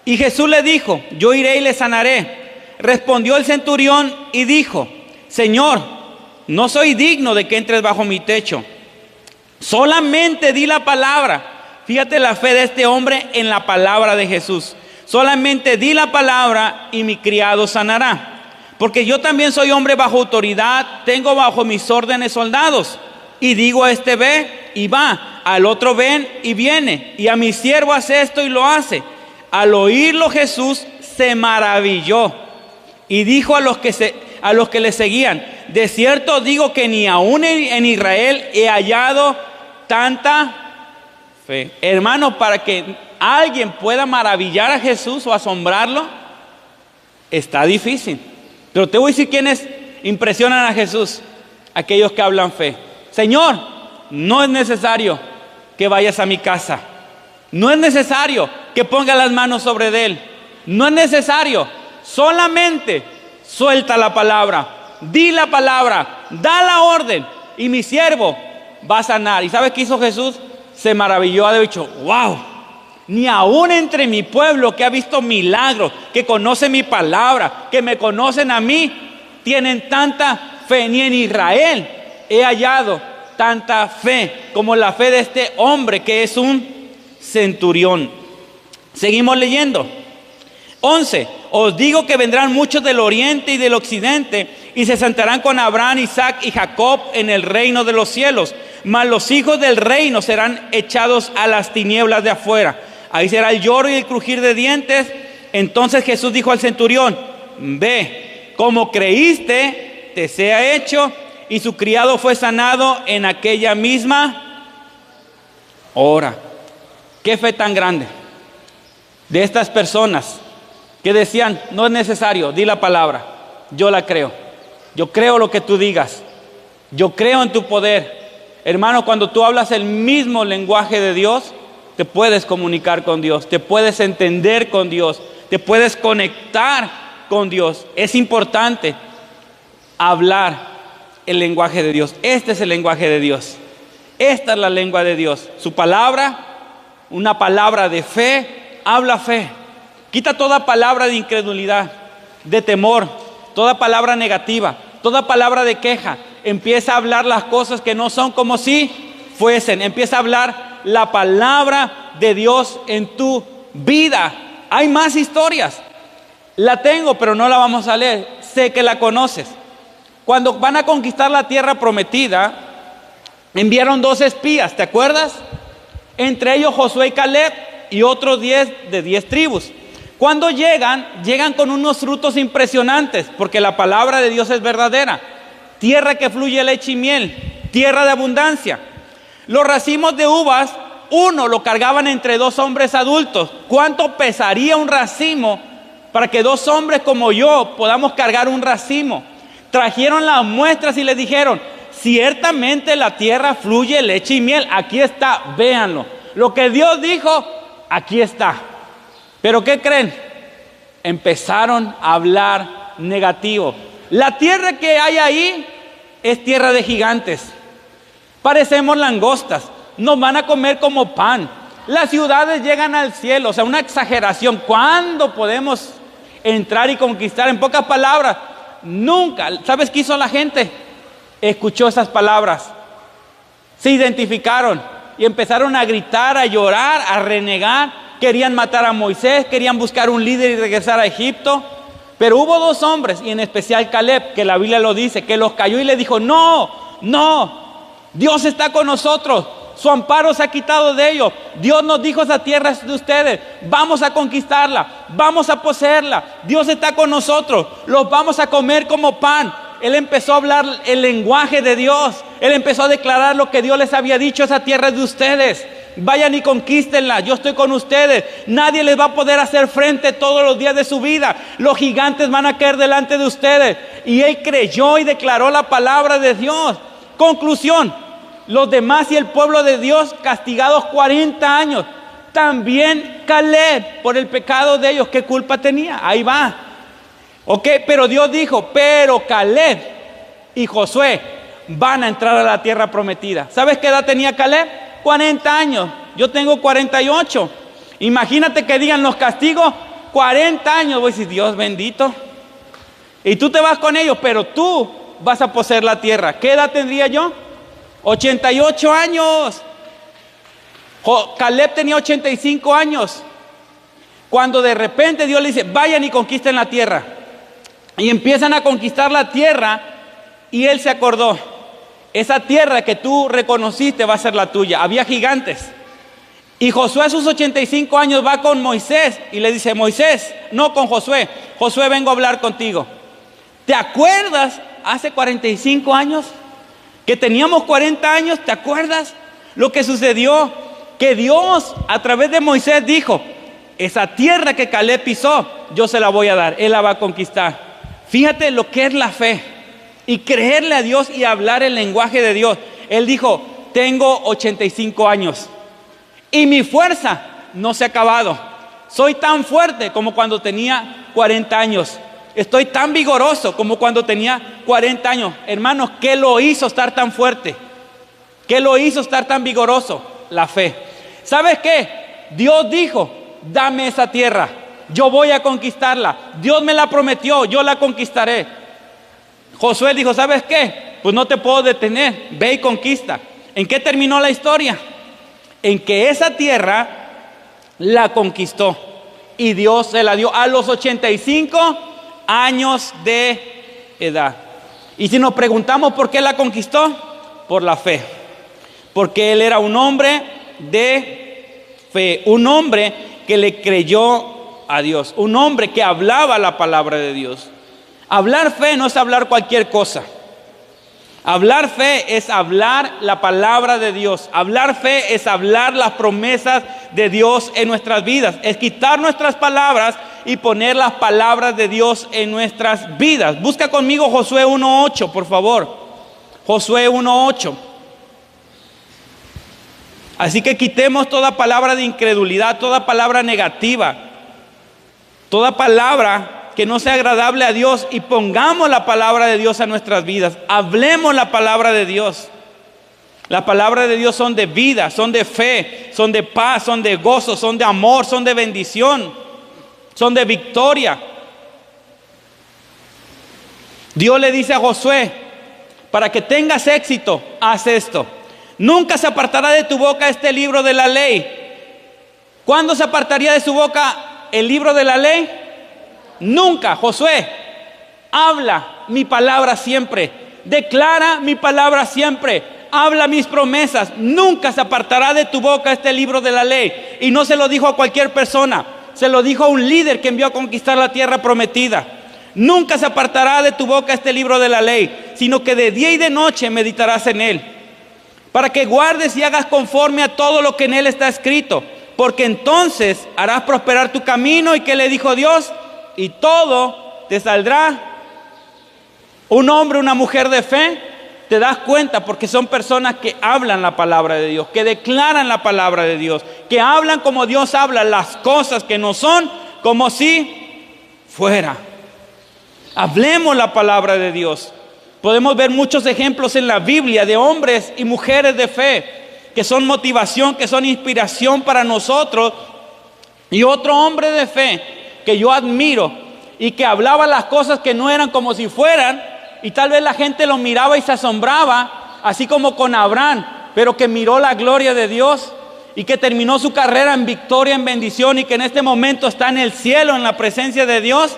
Y Jesús le dijo: yo iré y le sanaré. Respondió el centurión y dijo: Señor, no soy digno de que entres bajo mi techo. Solamente di la palabra. Fíjate la fe de este hombre en la palabra de Jesús. Solamente di la palabra y mi criado sanará. Porque yo también soy hombre bajo autoridad, tengo bajo mis órdenes soldados. Y digo a este: ve y va, al otro: ven y viene, y a mi siervo: hace esto y lo hace. Al oírlo Jesús se maravilló y dijo a los que le seguían: de cierto digo que ni aún en Israel he hallado tanta fe. Hermano, para que alguien pueda maravillar a Jesús o asombrarlo, está difícil. Pero te voy a decir quiénes impresionan a Jesús: aquellos que hablan fe. Señor, no es necesario que vayas a mi casa. No es necesario que ponga las manos sobre él. No es necesario. Solamente suelta la palabra. Di la palabra. Da la orden. Y mi siervo va a sanar. ¿Y sabes qué hizo Jesús? Se maravilló. Ha dicho: wow. Ni aún entre mi pueblo que ha visto milagros, que conoce mi palabra, que me conocen a mí, tienen tanta fe. Ni en Israel he hallado tanta fe como la fe de este hombre que es un centurión. Seguimos leyendo. 11. Os digo que vendrán muchos del oriente y del occidente y se sentarán con Abraham, Isaac y Jacob en el reino de los cielos. Mas los hijos del reino serán echados a las tinieblas de afuera. Ahí será el lloro y el crujir de dientes. Entonces Jesús dijo al centurión: ve, como creíste, te sea hecho. Y su criado fue sanado en aquella misma hora. Qué fe tan grande de estas personas que decían: no es necesario, di la palabra, yo la creo. Yo creo lo que tú digas. Yo creo en tu poder. Hermano, cuando tú hablas el mismo lenguaje de Dios, te puedes comunicar con Dios, te puedes entender con Dios, te puedes conectar con Dios. Es importante hablar el lenguaje de Dios. Este es el lenguaje de Dios. Esta es la lengua de Dios. Su palabra, una palabra de fe, habla fe. Quita toda palabra de incredulidad, de temor, toda palabra negativa, toda palabra de queja. Empieza a hablar las cosas que no son como si fuesen. Empieza a hablar la palabra de Dios en tu vida. Hay más historias. La tengo, pero no la vamos a leer. Sé que la conoces. Cuando van a conquistar la tierra prometida, enviaron 2 espías, ¿te acuerdas? Entre ellos Josué y Caleb y otros 10 de 10 tribus. Cuando llegan con unos frutos impresionantes, porque la palabra de Dios es verdadera. Tierra que fluye leche y miel, tierra de abundancia. Los racimos de uvas, uno lo cargaban entre 2 hombres adultos. ¿Cuánto pesaría un racimo para que 2 hombres como yo podamos cargar un racimo? Trajeron las muestras y les dijeron: ciertamente la tierra fluye leche y miel. Aquí está, véanlo. Lo que Dios dijo, aquí está. Pero ¿qué creen? Empezaron a hablar negativo. La tierra que hay ahí es tierra de gigantes. Parecemos langostas. Nos van a comer como pan. Las ciudades llegan al cielo. O sea, una exageración. ¿Cuándo podemos entrar y conquistar? En pocas palabras, nunca. ¿Sabes qué hizo la gente? Escuchó esas palabras. se identificaron y empezaron a gritar, a llorar, a renegar. Querían matar a Moisés, querían buscar un líder y regresar a Egipto. Pero hubo dos hombres, y en especial Caleb, que la Biblia lo dice, que los cayó y le dijo: no, Dios está con nosotros, su amparo se ha quitado de ellos. Dios nos dijo: esa tierra es de ustedes, vamos a conquistarla, vamos a poseerla. Dios está con nosotros, los vamos a comer como pan. Él empezó a hablar el lenguaje de Dios. Él empezó a declarar lo que Dios les había dicho: esa tierra es de ustedes, vayan y conquístenla, yo estoy con ustedes. Nadie les va a poder hacer frente todos los días de su vida. Los gigantes van a caer delante de ustedes. Y él creyó y declaró la palabra de Dios. Conclusión: los demás y el pueblo de Dios castigados 40 años. También Caleb por el pecado de ellos. ¿Qué culpa tenía? Ahí va. Ok, pero Dios dijo: pero Caleb y Josué van a entrar a la tierra prometida. ¿Sabes qué edad tenía Caleb? 40 años. Yo tengo 48. Imagínate que digan los castigos: 40 años. Voy a decir: Dios bendito. Y tú te vas con ellos, pero tú vas a poseer la tierra. ¿Qué edad tendría yo? 88 años. Caleb tenía 85 años. Cuando de repente Dios le dice: vayan y conquisten la tierra. Y empiezan a conquistar la tierra. Y él se acordó: esa tierra que tú reconociste va a ser la tuya. Había gigantes. Y Josué a sus 85 años va con Moisés y le dice: Moisés, no con Josué. Josué, vengo a hablar contigo. ¿Te acuerdas hace 45 años? Que teníamos 40 años, ¿te acuerdas lo que sucedió? Que Dios a través de Moisés dijo: esa tierra que Caleb pisó, yo se la voy a dar, él la va a conquistar. Fíjate lo que es la fe y creerle a Dios y hablar el lenguaje de Dios. Él dijo: tengo 85 años y mi fuerza no se ha acabado. Soy tan fuerte como cuando tenía 40 años. Estoy tan vigoroso como cuando tenía 40 años. Hermanos, ¿qué lo hizo estar tan fuerte? ¿Qué lo hizo estar tan vigoroso? La fe. ¿Sabes qué? Dios dijo: dame esa tierra, yo voy a conquistarla. Dios me la prometió, yo la conquistaré. Josué dijo: ¿sabes qué? Pues no te puedo detener, ve y conquista. ¿En qué terminó la historia? En que esa tierra la conquistó y Dios se la dio a los 85 años de edad. Y si nos preguntamos por qué la conquistó, por la fe. Porque él era un hombre de fe, un hombre que le creyó a Dios, un hombre que hablaba la palabra de Dios. Hablar fe no es hablar cualquier cosa. Hablar fe es hablar la palabra de Dios. Hablar fe es hablar las promesas de Dios en nuestras vidas. Es quitar nuestras palabras y poner las palabras de Dios en nuestras vidas. Busca conmigo Josué 1:8, por favor. Josué 1:8. Así que quitemos toda palabra de incredulidad, toda palabra negativa, toda palabra que no sea agradable a Dios, y pongamos la palabra de Dios a nuestras vidas. Hablemos la palabra de Dios. Las palabras de Dios son de vida, son de fe, son de paz, son de gozo, son de amor, son de bendición, son de victoria. Dios le dice a Josué: para que tengas éxito, haz esto. Nunca se apartará de tu boca este libro de la ley. ¿Cuándo se apartaría de su boca el libro de la ley? Nunca. Josué, habla mi palabra siempre, declara mi palabra siempre, habla mis promesas. Nunca se apartará de tu boca este libro de la ley. Y no se lo dijo a cualquier persona, se lo dijo a un líder que envió a conquistar la tierra prometida. Nunca se apartará de tu boca este libro de la ley, sino que de día y de noche meditarás en él, para que guardes y hagas conforme a todo lo que en él está escrito, porque entonces harás prosperar tu camino. ¿Y qué le dijo Dios? Y todo te saldrá. Un hombre, una mujer de fe, te das cuenta porque son personas que hablan la palabra de Dios, que declaran la palabra de Dios, que hablan como Dios habla, las cosas que no son como si fuera. Hablemos la palabra de Dios. Podemos ver muchos ejemplos en la Biblia de hombres y mujeres de fe que son motivación, que son inspiración para nosotros. Y otro hombre de fe que yo admiro y que hablaba las cosas que no eran como si fueran, y tal vez la gente lo miraba y se asombraba, así como con Abraham. pero que miró la gloria de Dios y que terminó su carrera en victoria, en bendición, y que en este momento está en el cielo, en la presencia de Dios,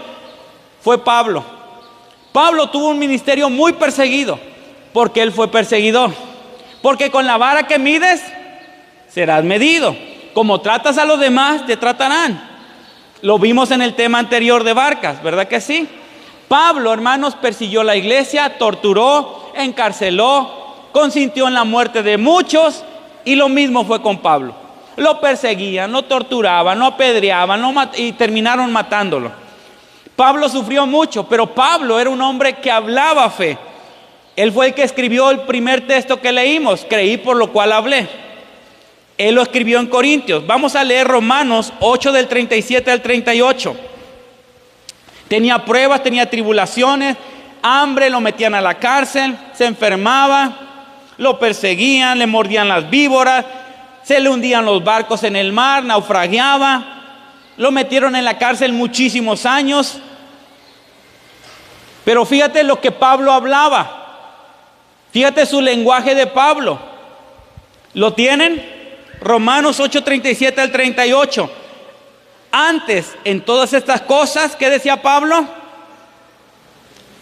fue Pablo. Pablo tuvo un ministerio muy perseguido, porque él fue perseguidor. Porque con la vara que mides, serás medido. Como tratas a los demás, te tratarán. Lo vimos en el tema anterior de barcas, ¿verdad que sí? Pablo, hermanos, persiguió la iglesia, torturó, encarceló, consintió en la muerte de muchos, y lo mismo fue con Pablo. Lo perseguían, lo torturaban, lo apedreaban, y terminaron matándolo. Pablo sufrió mucho, pero Pablo era un hombre que hablaba fe. Él fue el que escribió el primer texto que leímos, creí por lo cual hablé. Él lo escribió en Corintios. Vamos a leer Romanos 8 del 37 al 38. Tenía pruebas, tenía tribulaciones, hambre, lo metían a la cárcel, se enfermaba, lo perseguían, le mordían las víboras, se le hundían los barcos en el mar, naufragiaba, lo metieron en la cárcel muchísimos años. Pero fíjate lo que Pablo hablaba, fíjate su lenguaje de Pablo. ¿Lo tienen? Romanos 8, 37 al 38. Antes, en todas estas cosas, ¿qué decía Pablo?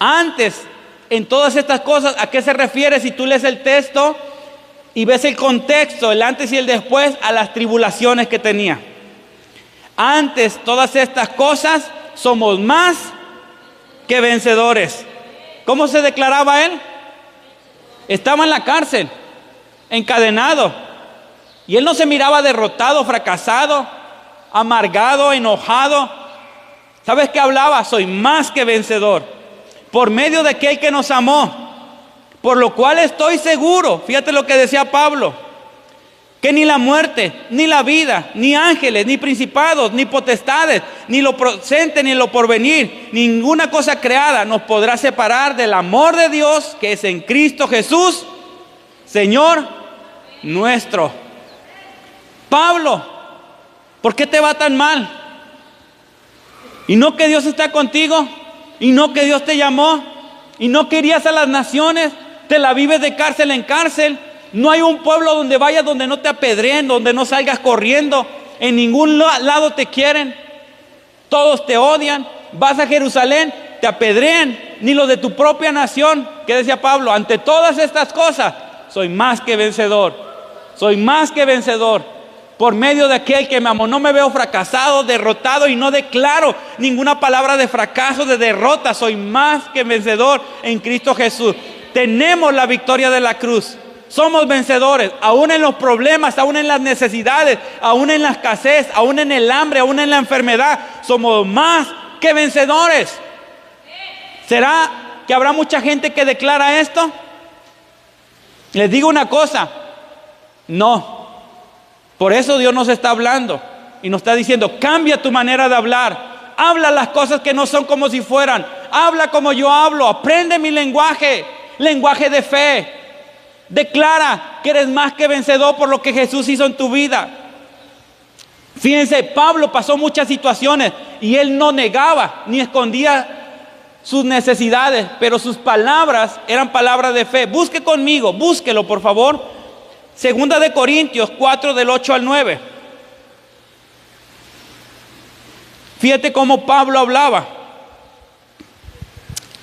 Antes, en todas estas cosas, ¿a qué se refiere? Si tú lees el texto y ves el contexto, el antes y el después, a las tribulaciones que tenía. Antes, todas estas cosas, somos más que vencedores. ¿Cómo se declaraba él? Estaba en la cárcel, encadenado, y él no se miraba derrotado, fracasado, amargado, enojado. ¿Sabes qué hablaba? Soy más que vencedor por medio de aquel que nos amó, por lo cual estoy seguro, fíjate lo que decía Pablo, que ni la muerte, ni la vida, ni ángeles, ni principados, ni potestades, ni lo presente, ni lo porvenir, ninguna cosa creada nos podrá separar del amor de Dios que es en Cristo Jesús, Señor nuestro. Pablo, ¿por qué te va tan mal? Y no que Dios está contigo, y no que Dios te llamó, y no que irías a las naciones, te la vives de cárcel en cárcel. No hay un pueblo donde vayas donde no te apedreen, donde no salgas corriendo. En ningún lado te quieren, todos te odian. Vas a Jerusalén, te apedrean, ni los de tu propia nación. ¿Qué decía Pablo? Ante todas estas cosas, soy más que vencedor. Soy más que vencedor por medio de aquel que me amó. No me veo fracasado, derrotado, y no declaro ninguna palabra de fracaso, de derrota. Soy más que vencedor en Cristo Jesús. Tenemos la victoria de la cruz. Somos vencedores, aún en los problemas, aún en las necesidades, aún en la escasez, aún en el hambre, aún en la enfermedad. Somos más que vencedores. ¿Será que habrá mucha gente que declara esto? Les digo una cosa, no. Por eso Dios nos está hablando y nos está diciendo, cambia tu manera de hablar. Habla las cosas que no son como si fueran. Habla como yo hablo. Aprende mi lenguaje, lenguaje de fe. Declara que eres más que vencedor por lo que Jesús hizo en tu vida. Fíjense, Pablo pasó muchas situaciones y él no negaba ni escondía sus necesidades, pero sus palabras eran palabras de fe. Busque conmigo, búsquelo por favor. Segunda de Corintios 4 del 8 al 9. Fíjate cómo Pablo hablaba.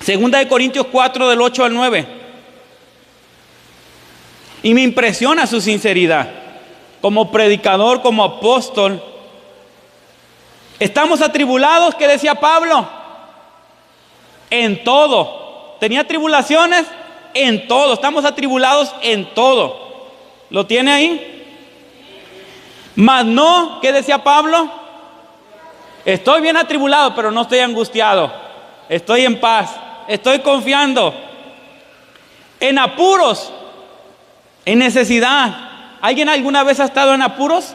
Segunda de Corintios 4 del 8 al 9. Y me impresiona su sinceridad. Como predicador, como apóstol. Estamos atribulados, ¿qué decía Pablo? En todo. ¿Tenía tribulaciones? En todo. Estamos atribulados en todo. ¿Lo tiene ahí? Mas no, ¿qué decía Pablo? Estoy bien atribulado, pero no estoy angustiado. Estoy en paz. Estoy confiando. En apuros. En necesidad. ¿Alguien alguna vez ha estado en apuros?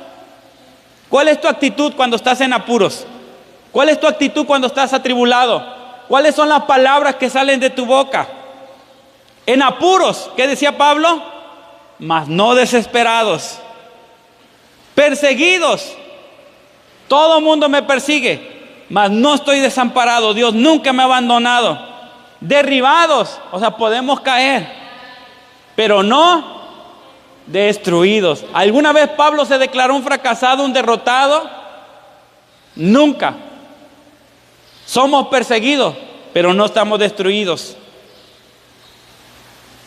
¿Cuál es tu actitud cuando estás en apuros? ¿Cuál es tu actitud cuando estás atribulado? ¿Cuáles son las palabras que salen de tu boca? En apuros, ¿qué decía Pablo? Mas no desesperados. Perseguidos. Todo mundo me persigue, mas no estoy desamparado. Dios nunca me ha abandonado. Derribados, o sea, podemos caer, pero no destruidos. ¿Alguna vez Pablo se declaró un fracasado, un derrotado? Nunca. Somos perseguidos, pero no estamos destruidos.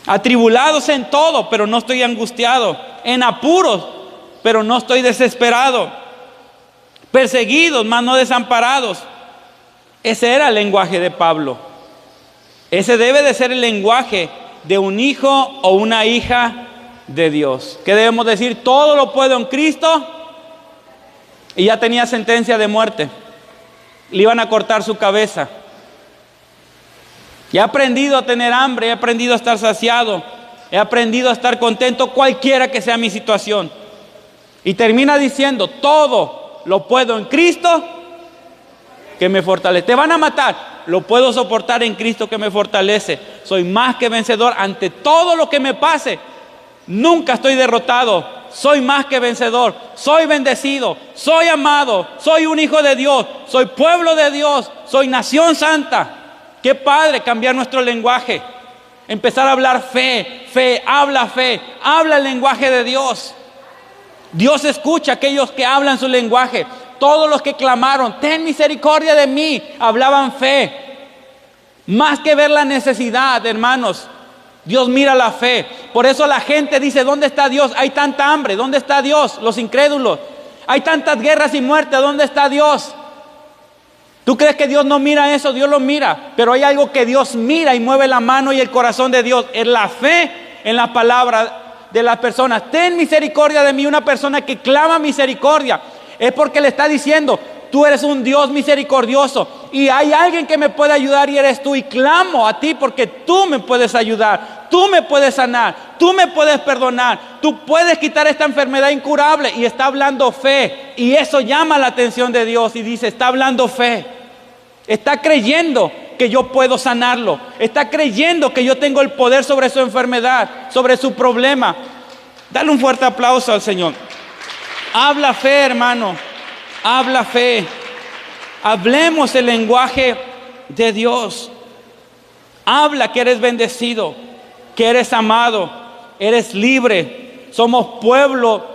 Atribulados en todo, pero no estoy angustiado. En apuros, pero no estoy desesperado. Perseguidos, mas no desamparados. Ese era el lenguaje de Pablo. Ese debe de ser el lenguaje de un hijo o una hija de Dios. ¿Qué debemos decir? Todo lo puedo en Cristo. Y ya tenía sentencia de muerte. Le iban a cortar su cabeza. Y he aprendido a tener hambre, he aprendido a estar saciado, he aprendido a estar contento cualquiera que sea mi situación. Y termina diciendo, todo lo puedo en Cristo que me fortalece. Te van a matar, lo puedo soportar en Cristo que me fortalece. Soy más que vencedor ante todo lo que me pase. Nunca estoy derrotado, soy más que vencedor, soy bendecido, soy amado, soy un hijo de Dios, soy pueblo de Dios, soy nación santa. Qué padre cambiar nuestro lenguaje, empezar a hablar fe, habla el lenguaje de Dios. Dios escucha a aquellos que hablan su lenguaje. Todos los que clamaron, ten misericordia de mí, hablaban fe. Más que ver la necesidad, hermanos, Dios mira la fe. Por eso la gente dice, ¿dónde está Dios? Hay tanta hambre, ¿dónde está Dios? Los incrédulos. Hay tantas guerras y muertes, ¿dónde está Dios? ¿Tú crees que Dios no mira eso? Dios lo mira, pero hay algo que Dios mira y mueve la mano y el corazón de Dios. Es la fe en la palabra de las personas. Ten misericordia de mí. Una persona que clama misericordia es porque le está diciendo, tú eres un Dios misericordioso y hay alguien que me puede ayudar y eres tú, y clamo a ti porque tú me puedes ayudar, tú me puedes sanar, tú me puedes perdonar, tú puedes quitar esta enfermedad incurable. Y está hablando fe, y eso llama la atención de Dios y dice, está hablando fe, está creyendo que yo puedo sanarlo, está creyendo que yo tengo el poder sobre su enfermedad, sobre su problema. Dale un fuerte aplauso al Señor. Habla fe, hermano, habla fe. Hablemos el lenguaje de Dios. Habla que eres bendecido, que eres amado, eres libre. Somos pueblo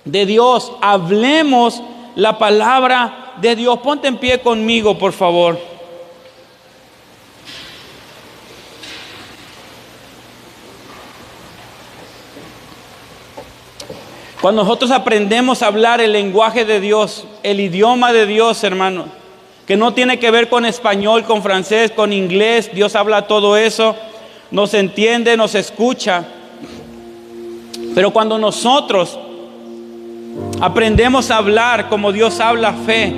de Dios. Hablemos la palabra de Dios. Ponte en pie conmigo, por favor. Cuando nosotros aprendemos a hablar el lenguaje de Dios, el idioma de Dios, hermano, que no tiene que ver con español, con francés, con inglés, Dios habla todo eso, nos entiende, nos escucha. Pero cuando nosotros aprendemos a hablar como Dios habla fe,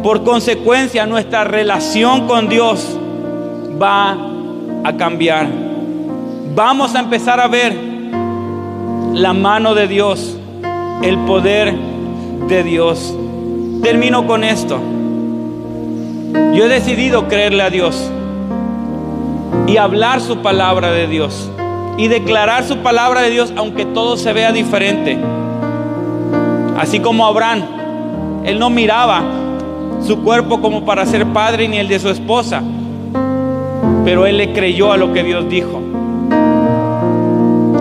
por consecuencia nuestra relación con Dios va a cambiar. Vamos a empezar a ver la mano de Dios, el poder de Dios. Termino con esto. Yo he decidido creerle a Dios y hablar su palabra de Dios y declarar su palabra de Dios, aunque todo se vea diferente. Así como Abraham, él no miraba su cuerpo como para ser padre ni el de su esposa, pero él le creyó a lo que Dios dijo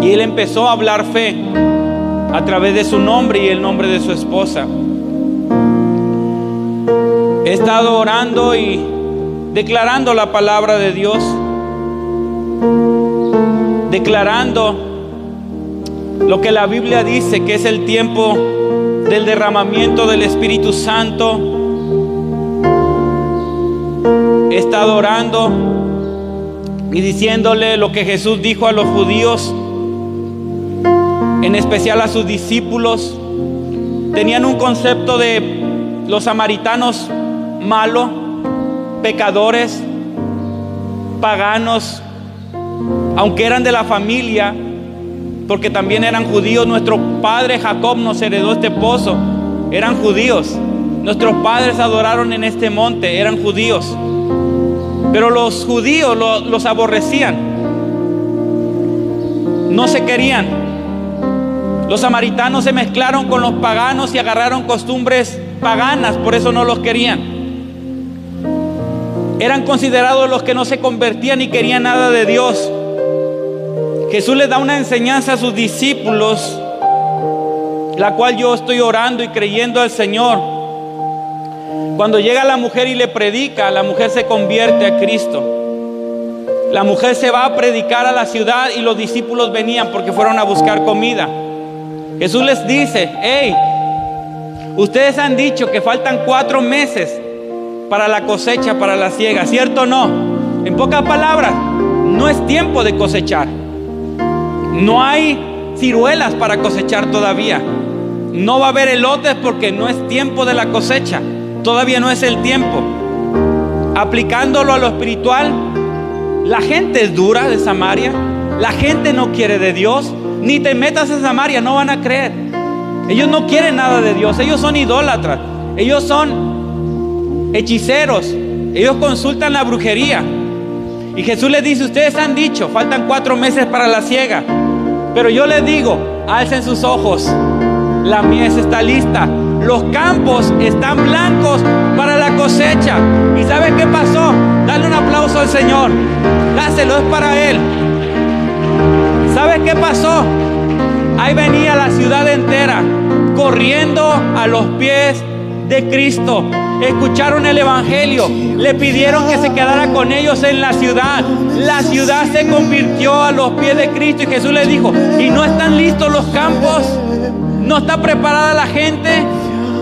y él empezó a hablar fe a través de su nombre y el nombre de su esposa. He estado orando y declarando la palabra de Dios, declarando lo que la Biblia dice, que es el tiempo del derramamiento del Espíritu Santo. He estado orando y diciéndole lo que Jesús dijo a los judíos, en especial a sus discípulos. Tenían un concepto de los samaritanos malos, pecadores, paganos, aunque eran de la familia, porque también eran judíos. Nuestro padre Jacob nos heredó este pozo, eran judíos. Nuestros padres adoraron en este monte, eran judíos. Pero los judíos los aborrecían, no se querían. Los samaritanos se mezclaron con los paganos y agarraron costumbres paganas, por eso no los querían. Eran considerados los que no se convertían y querían nada de Dios. Jesús les da una enseñanza a sus discípulos, la cual yo estoy orando y creyendo al Señor. Cuando llega la mujer y le predica, la mujer se convierte a Cristo. La mujer se va a predicar a la ciudad y los discípulos venían porque fueron a buscar comida. Jesús les dice: hey, ustedes han dicho que faltan 4 meses para la cosecha, para la siega, ¿cierto o no? En pocas palabras, no es tiempo de cosechar. No hay ciruelas para cosechar todavía. No va a haber elotes porque no es tiempo de la cosecha. Todavía no es el tiempo. Aplicándolo a lo espiritual, la gente es dura de Samaria. La gente no quiere de Dios. Ni te metas en Samaria, no van a creer. Ellos no quieren nada de Dios. Ellos son idólatras. Ellos son hechiceros. Ellos consultan la brujería. Y Jesús les dice: ustedes han dicho, faltan 4 meses para la siega. Pero yo les digo, alcen sus ojos. La mies está lista. Los campos están blancos para la cosecha. ¿Y sabes qué pasó? Dale un aplauso al Señor. Dáselo, es para Él. ¿Sabes qué pasó? Ahí venía la ciudad entera corriendo a los pies de Cristo. Escucharon el evangelio, le pidieron que se quedara con ellos en la ciudad. La ciudad se convirtió a los pies de Cristo y Jesús les dijo: ¿y no están listos los campos? ¿No está preparada la gente?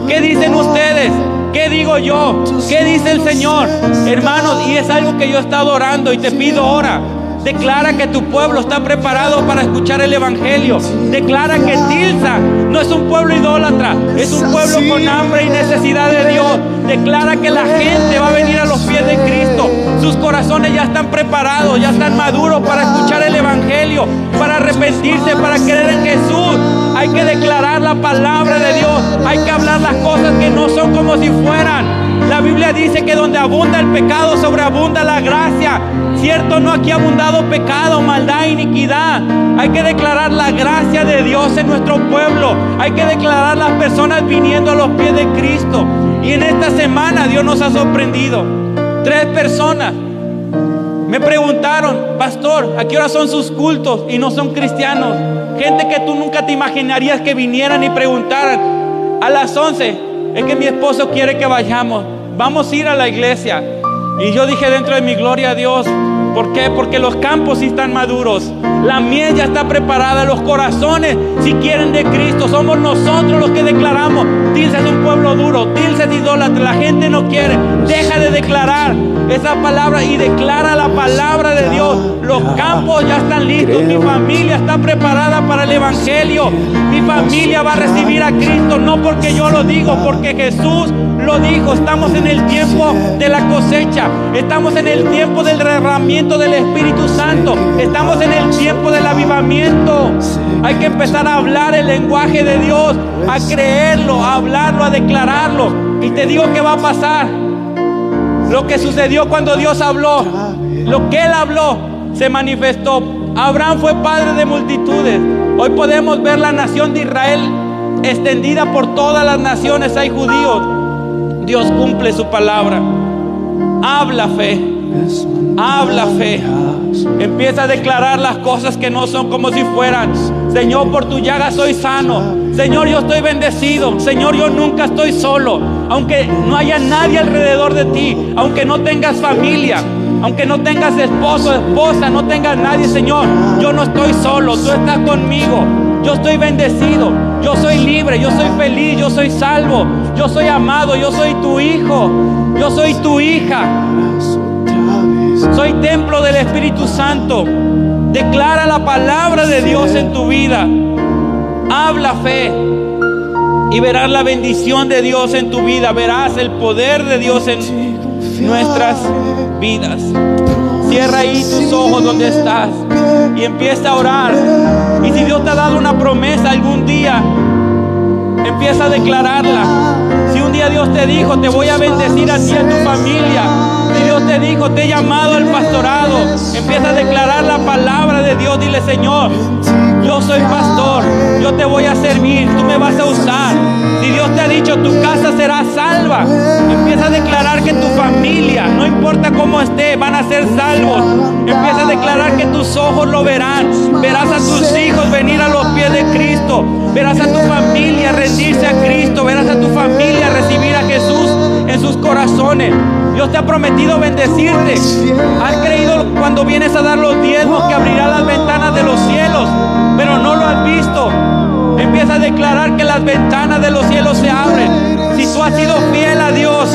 ¿Qué dicen ustedes? ¿Qué digo yo? ¿Qué dice el Señor? Hermanos, y es algo que yo he estado orando y te pido ahora. Declara que tu pueblo está preparado para escuchar el evangelio. Declara que Tilsa no es un pueblo idólatra, es un pueblo con hambre y necesidad de Dios. Declara que la gente va a venir a los pies de Cristo. Sus corazones ya están preparados, ya están maduros para escuchar el evangelio, para arrepentirse, para creer en Jesús. Hay que declarar la palabra de Dios. Hay que hablar las cosas que no son como si fueran. La Biblia dice que donde abunda el pecado, sobreabunda la gracia. Cierto, no, aquí ha abundado pecado, maldad, iniquidad. Hay que declarar la gracia de Dios en nuestro pueblo. Hay que declarar las personas viniendo a los pies de Cristo. Y en esta semana Dios nos ha sorprendido. 3 personas me preguntaron: pastor, ¿a qué hora son sus cultos? Y no son cristianos. Gente que tú nunca te imaginarías que vinieran y preguntaran: a las 11, es que mi esposo quiere que vayamos, vamos a ir a la iglesia. Y yo dije dentro de mi: gloria a Dios. ¿Por qué? Porque los campos sí están maduros. La miel ya está preparada. Los corazones si quieren de Cristo. Somos nosotros los que declaramos: Tilsa es un pueblo duro, Tilsa es idólatra, la gente no quiere. Deja de declarar esa palabra y declara la palabra de Dios. Los campos ya están listos. Mi familia está preparada para el evangelio. Mi familia va a recibir a Cristo, no porque yo lo digo, porque Jesús lo dijo. Estamos en el tiempo de la cosecha. Estamos en el tiempo del derramamiento del Espíritu Santo. Estamos en el tiempo del avivamiento. Hay que empezar a hablar el lenguaje de Dios, a creerlo, a hablarlo, a declararlo. Y te digo que va a pasar lo que sucedió cuando Dios habló. Lo que Él habló se manifestó. Abraham fue padre de multitudes. Hoy podemos ver la nación de Israel extendida por todas las naciones. Hay judíos. Dios cumple su palabra. Habla fe. Habla fe. Empieza a declarar las cosas que no son como si fueran. Señor, por tu llaga soy sano. Señor, yo estoy bendecido. Señor, yo nunca estoy solo. Aunque no haya nadie alrededor de ti, aunque no tengas familia, aunque no tengas esposo, esposa, no tengas nadie, Señor, yo no estoy solo. Tú estás conmigo. Yo estoy bendecido. Yo soy libre. Yo soy feliz. Yo soy salvo. Yo soy amado. Yo soy tu hijo. Yo soy tu hija. Soy templo del Espíritu Santo. Declara la palabra de Dios en tu vida. Habla fe y verás la bendición de Dios en tu vida. Verás el poder de Dios en nuestras vidas. Cierra ahí tus ojos donde estás y empieza a orar. Y si Dios te ha dado una promesa algún día, empieza a declararla. Si un día Dios te dijo: te voy a bendecir a ti y a tu familia. Si Dios te dijo: te he llamado al pastorado, empieza a declarar la palabra de Dios. Dile: Señor, yo soy pastor, yo te voy a servir, tú me vas a usar. Si Dios te ha dicho: tu casa será salva, empieza a declarar que tu familia, no importa cómo esté, van a ser salvos. Empieza a declarar que tus ojos lo verán. Verás Verás a tu familia rendirse a Cristo. Verás a tu familia recibir a Jesús en sus corazones. Dios te ha prometido bendecirte. Has creído cuando vienes a dar los diezmos que abrirá las ventanas de los cielos, pero no lo has visto. Empieza a declarar que las ventanas de los cielos se abren. Si tú has sido fiel a Dios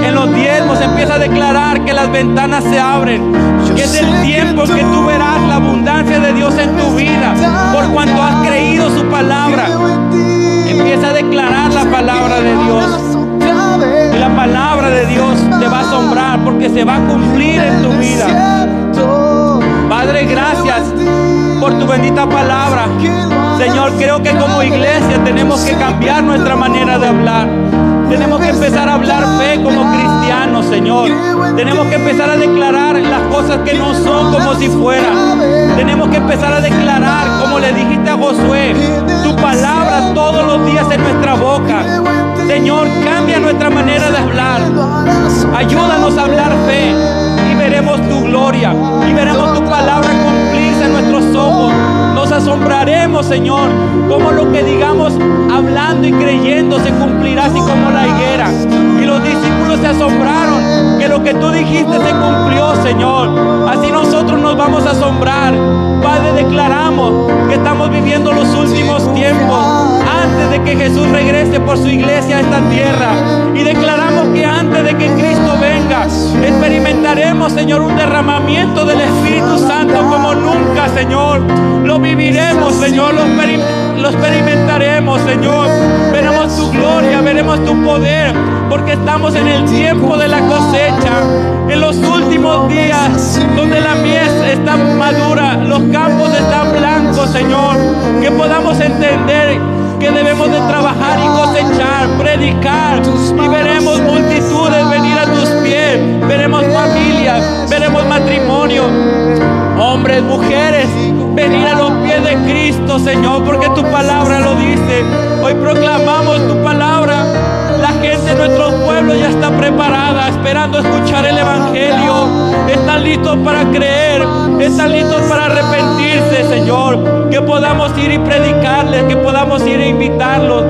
en los diezmos, empieza a declarar que las ventanas se abren, que es el tiempo en que tú verás la abundancia de Dios en tu vida, por cuanto has creído su palabra. Empieza a declarar la palabra de Dios, y la palabra de Dios te va a asombrar, porque se va a cumplir en tu vida. Padre, gracias por tu bendita palabra. Señor, creo que como iglesia tenemos que cambiar nuestra manera de hablar. Tenemos que empezar a hablar fe como cristianos, Señor. Tenemos que empezar a declarar las cosas que no son como si fueran. Tenemos que empezar a declarar, como le dijiste a Josué, tu palabra todos los días en nuestra boca. Señor, cambia nuestra manera de hablar. Ayúdanos a hablar fe y veremos tu gloria y veremos tu palabra cumplirse en nuestros ojos. Nos asombraremos, Señor, como lo que digamos hablando y creyendo se cumplirá así como la higuera. Y los discípulos se asombraron que lo que tú dijiste se cumplió, Señor. Así nosotros nos vamos a asombrar. Padre, declaramos que estamos viviendo los últimos tiempos antes de que Jesús regrese por su iglesia a esta tierra. Y declaramos que antes de que Cristo venga, experimentaremos, Señor, un derramamiento del Espíritu Santo como nunca, Señor. Lo viviremos, Señor, lo experimentaremos, Señor. Veremos tu gloria, veremos tu poder, porque estamos en el tiempo de la cosecha, en los últimos días, donde la mies está madura, los campos están blancos, Señor. Que podamos entender que debemos de trabajar y cosechar, predicar, y veremos multitudes venir a tus pies. Veremos familias, veremos matrimonio, hombres, mujeres, venir a los pies de Cristo, Señor, porque tu palabra lo dice. Hoy proclamamos tu palabra. La gente de nuestros pueblos ya está preparada, esperando escuchar el Evangelio. Están listos para creer, están listos para arrepentirse, Señor. Que podamos ir y predicarles, que podamos ir e invitarlos,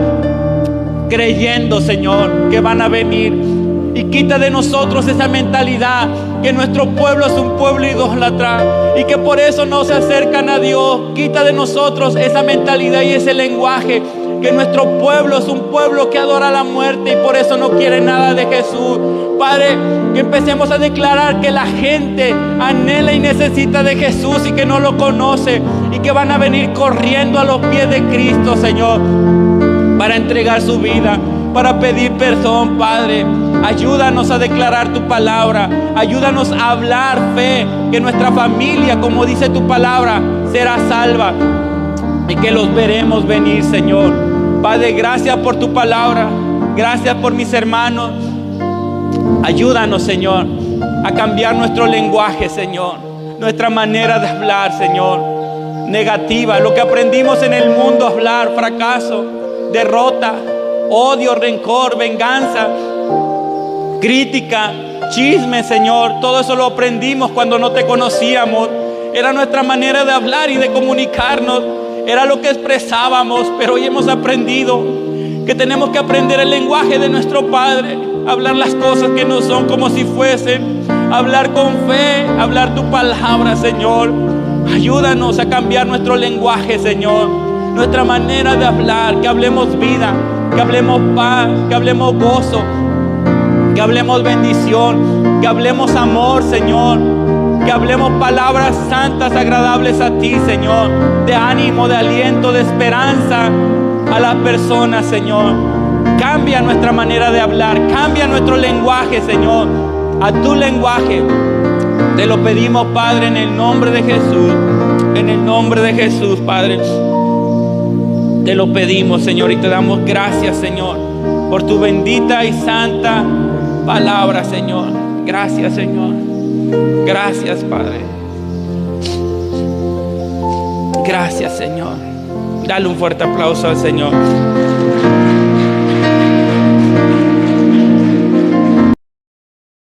creyendo, Señor, que van a venir. Y quita de nosotros esa mentalidad que nuestro pueblo es un pueblo idólatra y que por eso no se acercan a Dios. Quita de nosotros esa mentalidad y ese lenguaje que nuestro pueblo es un pueblo que adora la muerte y por eso no quiere nada de Jesús. Padre, que empecemos a declarar que la gente anhela y necesita de Jesús y que no lo conoce y que van a venir corriendo a los pies de Cristo, Señor, para entregar su vida, para pedir perdón. Padre, ayúdanos a declarar tu palabra, ayúdanos a hablar fe, que nuestra familia, como dice tu palabra, será salva y que los veremos venir, Señor. Padre, gracias por tu palabra, gracias por mis hermanos. Ayúdanos, Señor, a cambiar nuestro lenguaje, Señor, nuestra manera de hablar, Señor, negativa, lo que aprendimos en el mundo, hablar fracaso, derrota, odio, rencor, venganza, crítica, chisme, Señor. Todo eso lo aprendimos cuando no te conocíamos. Era nuestra manera de hablar y de comunicarnos, era lo que expresábamos, pero hoy hemos aprendido que tenemos que aprender el lenguaje de nuestro Padre, hablar las cosas que no son como si fuesen, hablar con fe, hablar tu palabra, Señor. Ayúdanos a cambiar nuestro lenguaje, Señor, nuestra manera de hablar, que hablemos vida, que hablemos paz, que hablemos gozo, que hablemos bendición, que hablemos amor, Señor, que hablemos palabras santas, agradables a ti, Señor, de ánimo, de aliento, de esperanza a las personas, Señor. Cambia nuestra manera de hablar, cambia nuestro lenguaje, Señor, a tu lenguaje. Te lo pedimos, Padre, en el nombre de Jesús, en el nombre de Jesús, Padre. Te lo pedimos, Señor, y te damos gracias, Señor, por tu bendita y santa palabra, Señor. Gracias, Señor. Gracias, Padre. Gracias, Señor. Dale un fuerte aplauso al Señor.